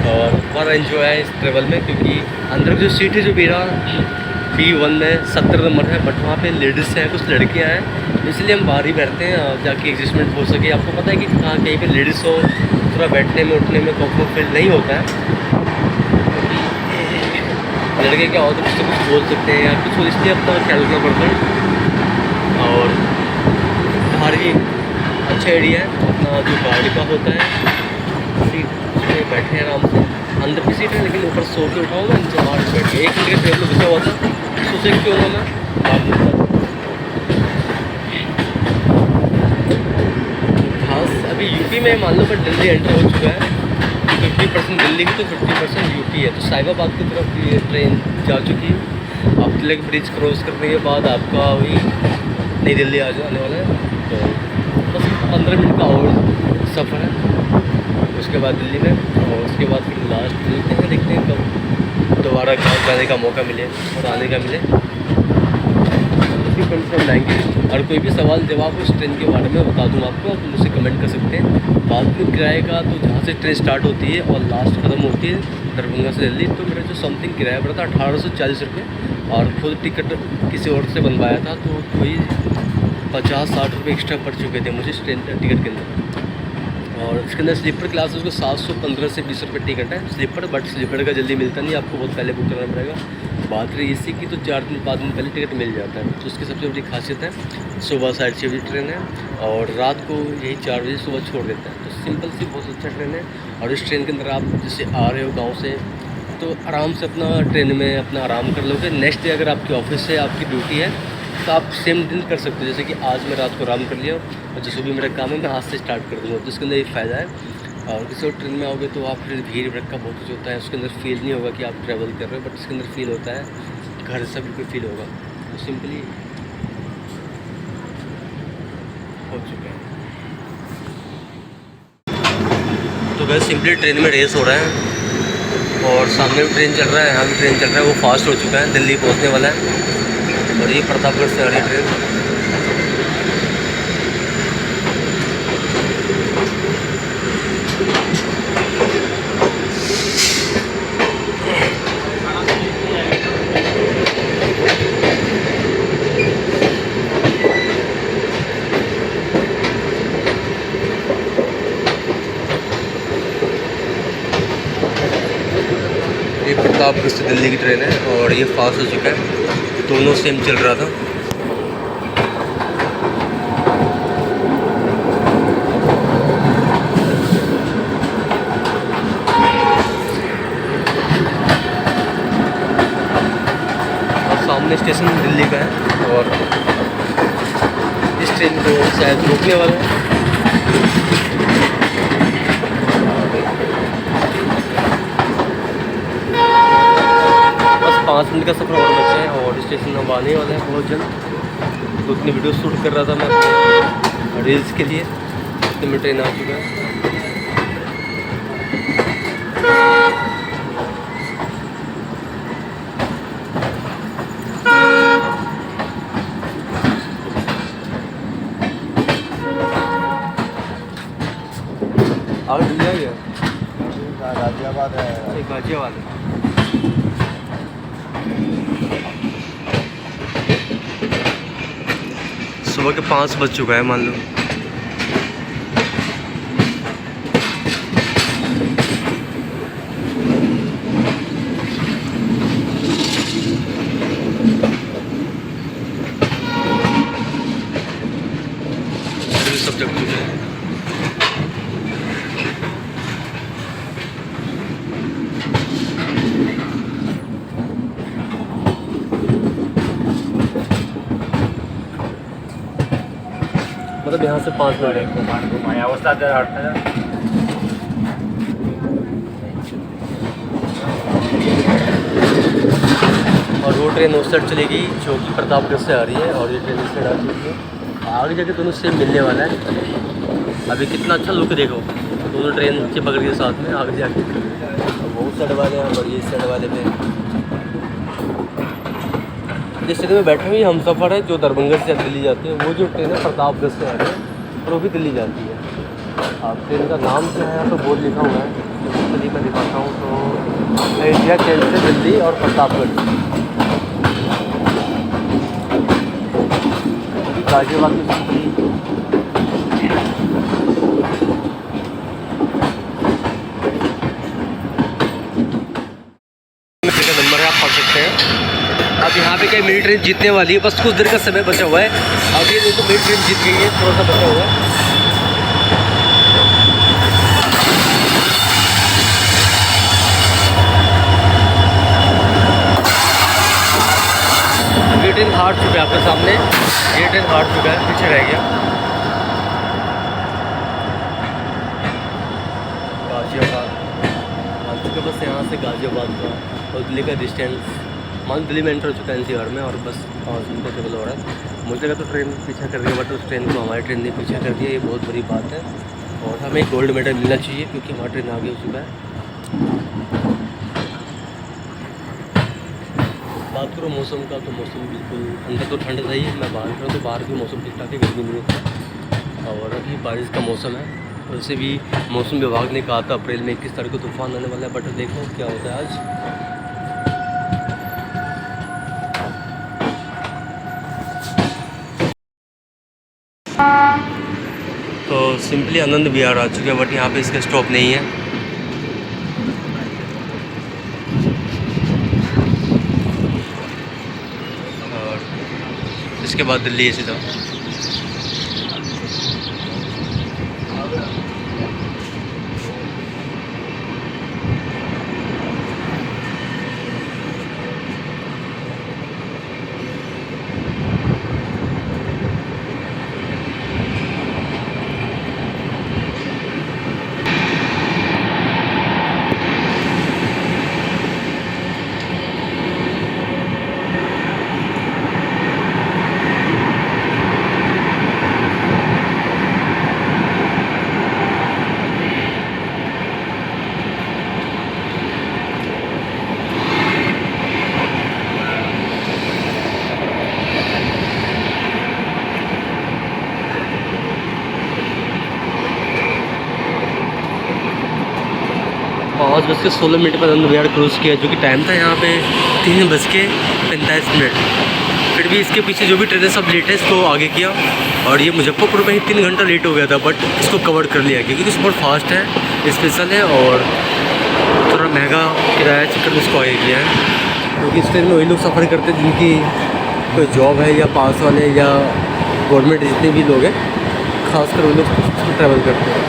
और बड़ा एंजॉय है इस ट्रेवल में, क्योंकि अंदर जो सीट है जो मेरा B1 में 70 नंबर है, बट वहाँ पे लेडीज़ हैं, कुछ लड़कियाँ हैं, इसलिए हम बाहर ही बैठते हैं जाके एडजस्टमेंट हो सके। आपको पता है कि कहाँ कहीं पे लेडीज़ हो, थोड़ा बैठने में उठने में कंफर्ट फील नहीं होता है। लड़के क्या होता है, कुछ तो कुछ बोल सकते हैं या कुछ, इसलिए अपना ख्याल रखना पड़ता है। और बाहर ही अच्छा एरिया है, अपना जो गाड़ी का होता है सीट उसमें बैठे हैं आराम से। अंदर की सीट है, लेकिन ऊपर सो के उठाऊँ मैं, नीचे बाहर बैठ के 1 मिनट ट्रेन में घुसा हुआ था, सोचे क्यों ना मैं बाहर निकला। खास अभी यूपी में मान लो, पर दिल्ली एंटर हो चुका है। 50% दिल्ली की तो 50% यूपी है। तो साहिबाबाद की तरफ ये ट्रेन जा चुकी है। आप तिलक ब्रिज क्रॉस करने के बाद आपका वही नई दिल्ली आ जाने वाला है। तो बस 15 मिनट का और सफ़र है उसके बाद दिल्ली में। और उसके बाद फिर लास्ट मिलते हैं, देखते हैं कब दोबारा गाँव जाने का मौका मिले और आने का मिले, उसी कंफर्म लाएंगे। और कोई भी सवाल जवाब उस ट्रेन के बारे में बता दूँ आपको, आप मुझसे कमेंट कर सकते हैं। बात में किराए का, तो जहाँ से ट्रेन स्टार्ट होती है और लास्ट ख़त्म होती है दरभंगा से दिल्ली, तो मेरा जो समथिंग किराया पड़ा था 1840 रुपये। और खुद टिकट किसी और से बनवाया था तो कोई 50-60 रुपये एक्स्ट्रा पड़ चुके थे मुझे ट्रेन टिकट के अंदर। और उसके अंदर स्लीपर क्लास उसको 715 से 20 रुपये टिकट है स्लीपर, बट स्लीपर का जल्दी मिलता नहीं, आपको बहुत पहले बुक करना पड़ेगा। बात रही इसी की, तो 4 दिन 5 दिन पहले टिकट मिल जाता है। तो इसकी सबसे बड़ी खासियत है, सुबह 6:30 बजे ट्रेन है और रात को यही 4 बजे सुबह छोड़ देता है। तो सिंपल सी बहुत अच्छा ट्रेन है। और इस ट्रेन के अंदर आप जैसे आ रहे हो गाँव से, तो आराम से अपना ट्रेन में अपना आराम कर लोगे। नेक्स्ट डे अगर आपकी ऑफिस से आपकी ड्यूटी है तो आप सेम दिन कर सकते हो। जैसे कि आज मैं रात को आराम कर लिया और जो सुबह मेरा काम है मैं आज से स्टार्ट कर दूँगा। तो इसके अंदर ये फ़ायदा है। और किसी और ट्रेन में आओगे तो आप फिर भीड़ भड़का बहुत कुछ होता है, उसके अंदर फील नहीं होगा कि आप ट्रैवल कर रहे हो, बट इसके अंदर फील होता है घर से बिल्कुल फील होगा। तो सिंपली हो चुका है। तो वैसे सिंपली ट्रेन में रेस हो रहा है और सामने भी ट्रेन चल रहा है, यहाँ भी ट्रेन चल रहा है। वो फास्ट हो चुका है, दिल्ली पहुँचने वाला है। और ये प्रतापगढ़ से आ रही है ट्रेन। ये प्रतापगढ़ से दिल्ली की ट्रेन है और ये फास्ट हो चुका है, दोनों सेम चल रहा था। और सामने स्टेशन दिल्ली का है और इस ट्रेन को शायद रोकने वाला है। बस 5 मिनट का सफ़र और बचा है और स्टेशन अब आने वाला है बहुत जल्द। तो उतनी वीडियो शूट कर रहा था मैं अपने रील्स के लिए, इतने में ट्रेन आ चुका है। आगे दिल्ली आ गया, गाजियाबाद है। गाजियाबाद है। सुबह के 5 बज चुका है मान लो। सब जग चुके हैं। मतलब यहाँ से 5 मिनट है। और वो ट्रेन उस साइड चलेगी जो कि प्रतापगढ़ से आ रही है और ये ट्रेन इस साइड आ चुकी है। आगे जाके दोनों सेम मिलने वाला है। अभी कितना अच्छा लुक देखो, दोनों ट्रेन चिपक रही है साथ में आगे जाके। वो उस साइड वाले हैं और ये इस साइड वाले पे। जिस ट्रेन में बैठे हुए हम सफ़र है जो दरभंगा से दिल्ली जाती है, वो जो ट्रेन है प्रतापगढ़ से आ रही है और वो भी दिल्ली जाती है। अब ट्रेन का नाम क्या है यहाँ पर बोर्ड लिखा हुआ है, तो मैं दिखाता हूँ। तो इंडिया ट्रेन से दिल्ली और प्रतापगढ़ गाजियाबाद में सिंपली का नंबर है, आप पढ़ सकते हैं। अब यहाँ पे क्या मेरी ट्रेन जीतने वाली है, बस कुछ देर का समय बचा हुआ है। अब ये देखो मेरी ट्रेन जीत गई है, थोड़ा सा बचा हुआ है। ये ट्रेन हार चुका है आपके सामने, ये ट्रेन हार चुका है, पीछे रह गया। गाजियाबाद आ चुका, बस यहाँ से गाजियाबाद का और दिल्ली का डिस्टेंस मान दिल्ली में एंटर हो चुका है एनसीआर में और बस 5 मिनट का केवल हो रहा है। मुझे लगा तो ट्रेन पीछा कर रही है, बट उस ट्रेन को हमारी ट्रेन ने पीछा कर दिया, ये बहुत बड़ी बात है। और हमें गोल्ड मेडल मिलना चाहिए क्योंकि हमारा ट्रेन आगे हो चुका है। बात करो मौसम का, तो मौसम बिल्कुल अंदर तो ठंड सही है, मैं बाहर करूँ तो बाहर भी मौसम ठीक ठाक है, गर्मी नहीं होता। और अभी बारिश का मौसम है, वैसे भी मौसम विभाग ने कहा था अप्रैल में 21 तारीख को तूफान आने वाला है, बट देखो क्या होता है आज। तो सिंपली आनंद विहार आ चुके हैं, बट यहाँ पे इसका स्टॉप नहीं है। इसके बाद दिल्ली है सीधा। पाँच बज के 16 मिनट पर हमने विराट क्रॉस किया, जो कि टाइम था यहाँ पे 3:45। फिर भी इसके पीछे जो भी ट्रेन है सब लेट है, इसको आगे किया। और ये मुजफ्फरपुर में ही 3 घंटा लेट हो गया था, बट इसको कवर कर लिया क्योंकि इसको बहुत फास्ट है, स्पेशल है और थोड़ा महंगा किराया चक्कर में इसको आगे किया है। क्योंकि इस ट्रेन में वही लोग सफ़र करते हैं जिनकी कोई जॉब है या पास वाले या गवर्नमेंट जितने भी लोग हैं, खासकर वो लोग ट्रैवल करते हैं।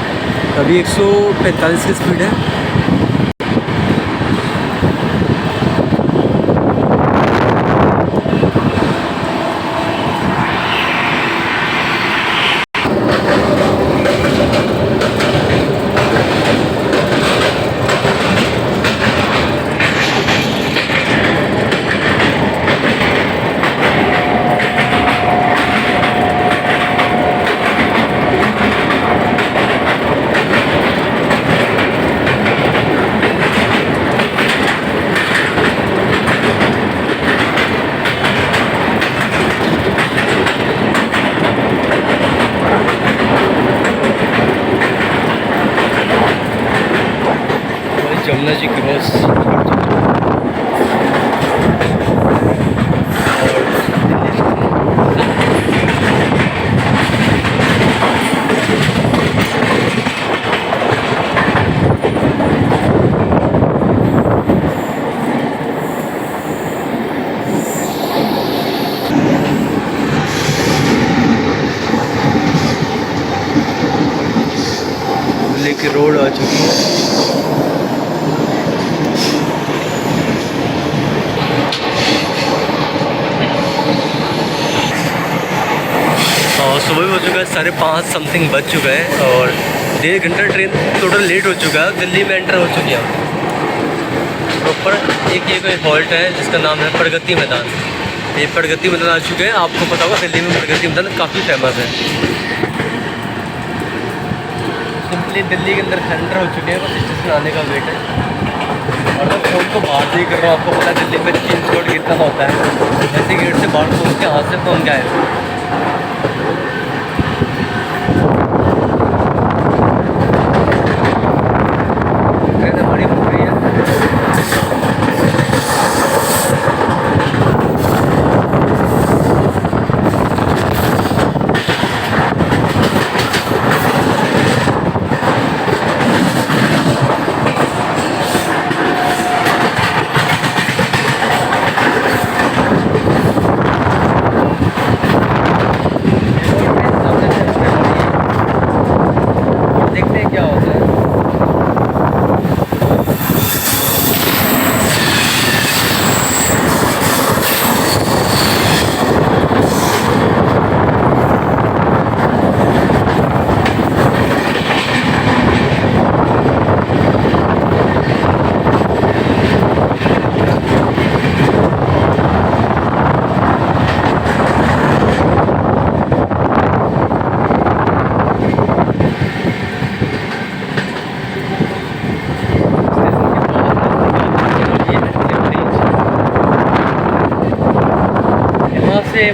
अभी 145 की स्पीड है। जमुना जी क्रॉस लेके रोड आ चुकी है। सुबह हो चुका है 5:30 समथिंग बज चुका है और 1.5 घंटा ट्रेन टोटल लेट हो चुका है। दिल्ली में एंटर हो चुकी है प्रॉपर। एक ये कोई हॉल्ट है जिसका नाम है प्रगति मैदान। ये प्रगति मैदान आ चुके हैं। आपको पता होगा दिल्ली में प्रगति मैदान काफ़ी फेमस है। सिंपली दिल्ली के अंदर एंटर हो चुके हैं, बस स्टेशन आने का वेट है। और मैं फ़ोन को बाहर से ही कर रहा हूँ। आपको पता है दिल्ली में चेंज कोड कितना होता है, ऐसे गेट से बाहर पहुँच के हाथ से फ़ोन गए।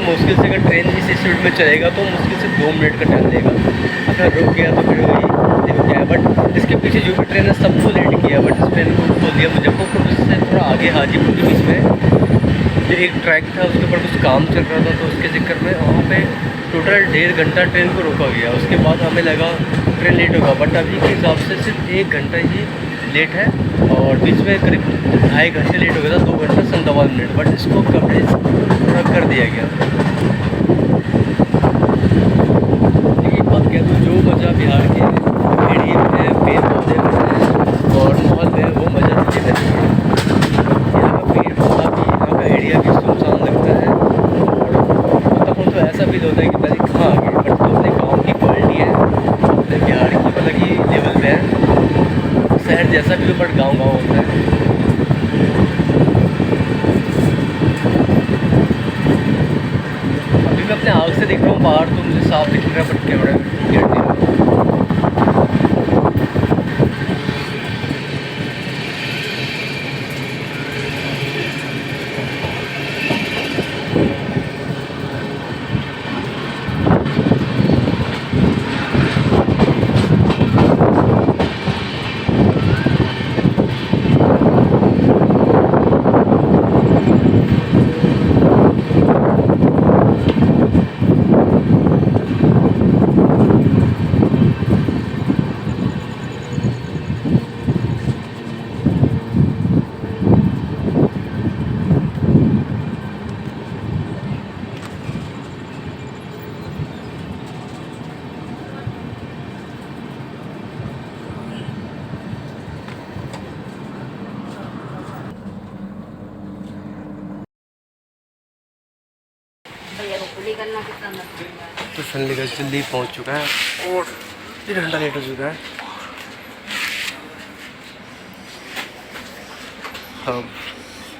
मुश्किल से अगर ट्रेन इस स्पीड में चलेगा तो मुश्किल से 2 मिनट का टाइम लेगा। अगर रुक गया तो फिर वही रुक गया। बट इसके पीछे जो भी ट्रेन है सबको लेट किया, बट इस ट्रेन को खोल दिया। मुजफ्फरपुर से थोड़ा आगे हाजीपुर के बीच में जो एक ट्रैक था उसके ऊपर कुछ काम चल रहा था, तो उसके चक्कर में वहाँ पे टोटल 1.5 घंटा ट्रेन को रोका गया। उसके बाद हमें लगा ट्रेन लेट होगा, बट अभी के हिसाब से सिर्फ 1 घंटा ही लेट है और बीच में करीब 2.5 घंटे लेट हो गया था, 2 घंटा 57 मिनट। बट इसको कवरेज थोड़ा कर दिया गया। जो मज़ा बिहार के एरिया में पेड़ पौधे में और माहौल में वो मज़ा दिल्ली में नहीं है। यहाँ का पेड़ पौधा भी, यहाँ का एरिया भी सुनसान लगता है और मतलब तो ऐसा फील होता है कि पहले कहाँ आ गए। बट तो अपने गाँव की क्वालिटी है, अपने बिहार की अलग ही लेवल पे है। शहर जैसा भी हो बट गाँव होता है। मैं अपने आँख से देख रहा हूँ पहाड़, तो मुझे साफ दिख रहा है बट कैमरा में क्लियर नहीं हो रहा। तो फाइनली गाइस दिल्ली पहुंच चुका है और 1 घंटा लेट हो चुका है। अब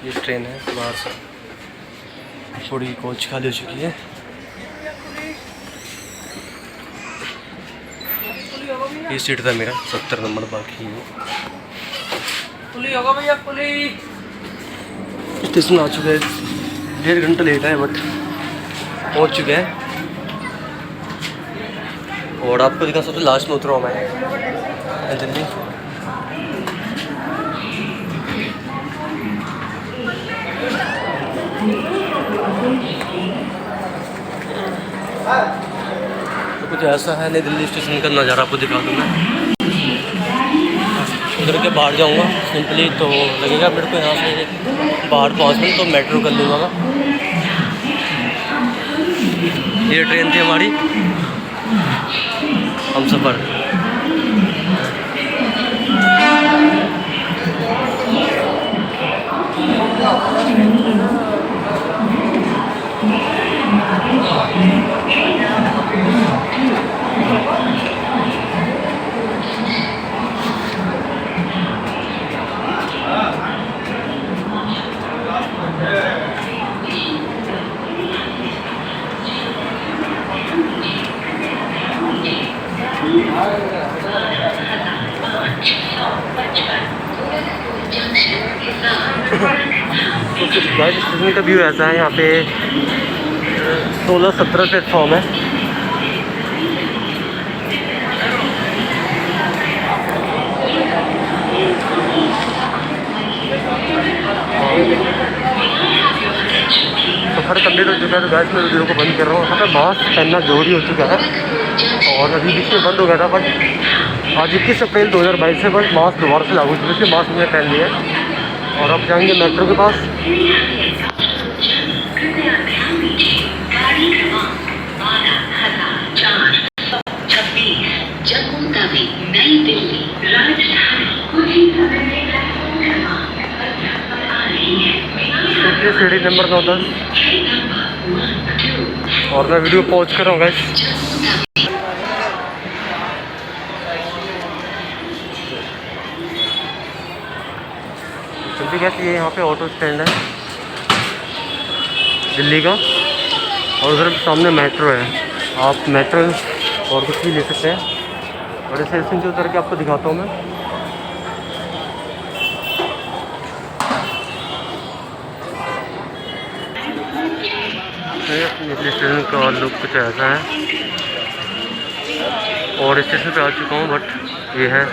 ये ट्रेन है बाहर से, थोड़ी कोच खाली हो चुकी है। ये सीट था मेरा 70 नंबर, बाकी है स्टेशन आ चुका है। 1.5 घंटा लेट है बट पहुंच चुके हैं। और आपको दिखा सबसे लास्ट में उतरा हूँ मैं दिल्ली। तो कुछ ऐसा है नहीं दिल्ली स्टेशन का नज़ारा आपको दिखा दूँ मैं। उधर के बाहर जाऊँगा सिंपली तो लगेगा मेरे को यहाँ से बाहर पहुँचने, तो मेट्रो कर लूँगा मैं। ये ट्रेन थी हमारी हमसफ़र। गाइस स्टेशन का व्यू ऐसा है, यहाँ पे 16-17 प्लेटफॉर्म है। सफ़र कंप्लीट हो चुका है तो गाइस मैं वीडियो को बंद कर रहा हूँ। यहाँ पे मास्क पहनना जरूरी हो चुका है और अभी बीच में बंद हो गया था, बट आज 21 अप्रैल 2022 से बट मास्क दोबारा से लागू हो चुके थे। मास्क मैंने पहन लिया है और अब जाएंगे मेट्रो के पास। नई दिल्ली सीढ़ी नंबर 9-10 और मैं वीडियो पॉज कर रहा हूँ गाइस। जल्दी कैसे, ये यहाँ पे ऑटो स्टैंड है दिल्ली का और उधर सामने मेट्रो है। आप मेट्रो और कुछ भी ले सकते हैं। और स्टेशन से उतर के आपको दिखाता हूँ मैं। स्टेशन का लुक कुछ ऐसा है और स्टेशन पे आ चुका हूँ, बट ये है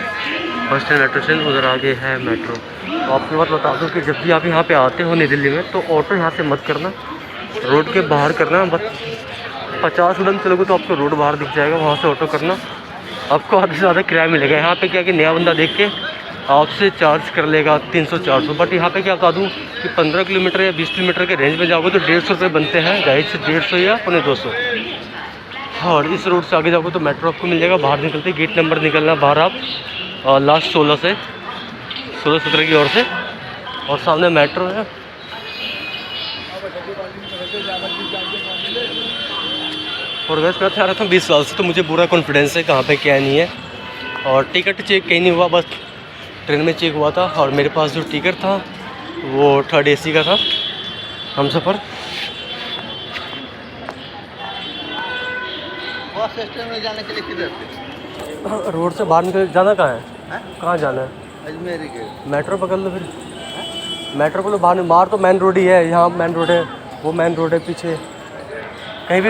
बस स्टैंड मेट्रो स्टेशन, उधर आगे है मेट्रो। तो आपको बात बता दूँ कि जब भी आप यहाँ पे आते हो नई दिल्ली में तो ऑटो यहाँ से मत करना, रोड के बाहर करना। बस 50 कदम चलोगे तो आपको रोड बाहर दिख जाएगा, वहाँ से ऑटो करना। आपको आधे से ज़्यादा किराया मिलेगा। यहाँ पे क्या कि नया बंदा देख के आपसे चार्ज कर लेगा 300-400, बट यहाँ पे क्या बता दूँ कि 15 किलोमीटर या 20 किलोमीटर के रेंज में जाओगे तो 150 रुपये बनते हैं, गाइड से 150 या 250। और इस रोड से आगे जाओगे तो मेट्रो आपको मिल जाएगा। बाहर निकलते गेट नंबर निकलना बाहर आप लास्ट 16-17 की ओर से, और सामने मेट्रो है। और वैसे मैं आ रहा था 20 साल से, तो मुझे पूरा कॉन्फिडेंस है कहाँ पे क्या नहीं है। और टिकट चेक कहीं नहीं हुआ, बस ट्रेन में चेक हुआ था। और मेरे पास जो टिकट था वो 3rd AC का था, हमसफ़र। बस स्टैंड में जाने के लिए किधर से? रोड से बाहर निकल जाना कहाँ है? कहाँ जाना है? अजमेर के। मेट्रो पकड़ लो फिर। मेट्रो को लो, बाहर तो मेन रोड ही है, यहाँ मेन रोड है, वो मेन रोड है पीछे। कहीं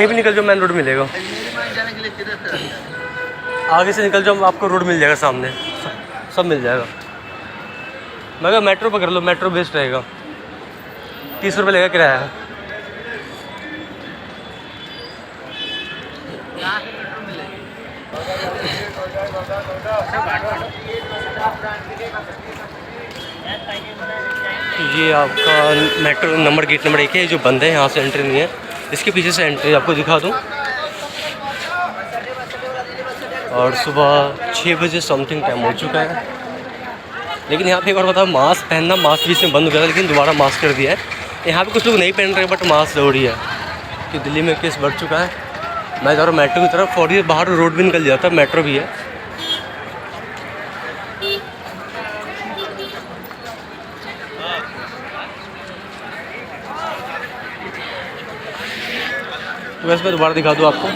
भी निकल जाओ मेन रोड मिलेगा। अजमेर में जाने के लिए किधर से रास्ता है? आगे से निकल जाओ, आपको रोड मिल जाएगा सामने, सब मिल जाएगा। मगर मेट्रो पकड़ लो, मेट्रो बेस्ट रहेगा। 30 रुपये लगेगा किराया। ये आपका मेट्रो नंबर गेट नंबर 1 है, जो बंद है, यहाँ से एंट्री नहीं है। इसके पीछे से एंट्री आपको दिखा दूँ। और सुबह 6 बजे समथिंग टाइम हो चुका है। लेकिन यहाँ पे एक और बताओ, मास्क पहनना, मास्क बीच में बंद हो गया था, लेकिन दोबारा मास्क कर दिया है। यहाँ पे कुछ लोग नहीं पहन रहे, बट मास्क ज़रूरी है कि दिल्ली में केस बढ़ चुका है। मैं जा रहा हूँ मेट्रो की तरफ, और ये बाहर रोड भी निकल जाता है, मेट्रो भी है। तो वैसे मैं दोबारा दिखा दूँ आपको।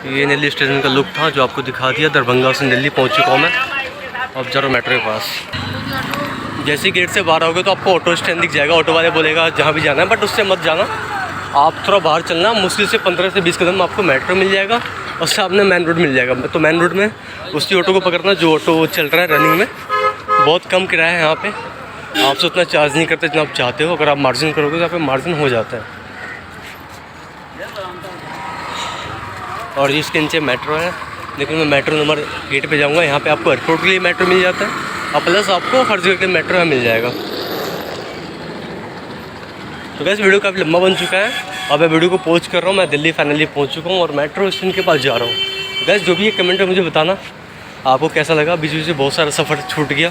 ये दिल्ली स्टेशन का लुक था जो आपको दिखा दिया। दरभंगा से दिल्ली पहुंच चुका हूँ मैं। अब जा रहा हूँ मेट्रो के पास। जैसे गेट से बाहर आओगे तो आपको ऑटो स्टैंड दिख जाएगा। ऑटो वाले बोलेगा जहाँ भी जाना है, बट उससे मत जाना, आप थोड़ा बाहर चलना। मुश्किल से 15 से 20 कदम आपको मेट्रो मिल जाएगा, और सामने मेन रोड मिल जाएगा। तो मेन रोड में उसी ऑटो को पकड़ना जो ऑटो चल रहा है रनिंग में। बहुत कम किराया है यहाँ पे, आपसे उतना चार्ज नहीं करते जितना आप चाहते हो। अगर आप मार्जिन करोगे तो यहाँ पे मार्जिन हो जाता है। और इसके नीचे मेट्रो है, लेकिन मैं मेट्रो नंबर 8 पे जाऊँगा। यहाँ पे आपको एयरपोर्ट के लिए मेट्रो मिल जाता है, और प्लस आपको हर जगह के मेट्रो यहाँ मिल जाएगा। तो गैस वीडियो काफ़ी लंबा बन चुका है। अब मैं वीडियो को पोस्ट कर रहा हूँ। मैं दिल्ली फाइनली पहुँच चुका हूँ और मेट्रो स्टेशन के पास जा रहा हूँ। गैस जो भी है कमेंट में मुझे बताना आपको कैसा लगा। बीच बीच से बहुत सारा सफ़र छूट गया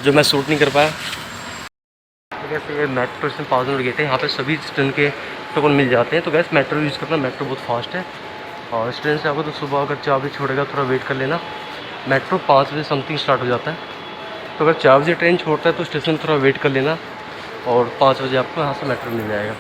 जो मैं शूट नहीं कर पाया। तो गैस ये मेट्रो स्टेशन 5 मिनट गए थे। यहाँ पे सभी स्टेशन के टोकन मिल जाते हैं। तो गैस मेट्रो यूज़ करना, मेट्रो बहुत फास्ट है। और इस ट्रेन से आपको तो सुबह अगर 4 बजे छोड़ेगा, थोड़ा वेट कर लेना। मेट्रो 5 बजे समथिंग स्टार्ट हो जाता है। तो अगर 4 बजे ट्रेन छोड़ता है तो स्टेशन में थोड़ा वेट कर लेना, और 5 बजे आपको यहाँ से मेट्रो मिल जाएगा।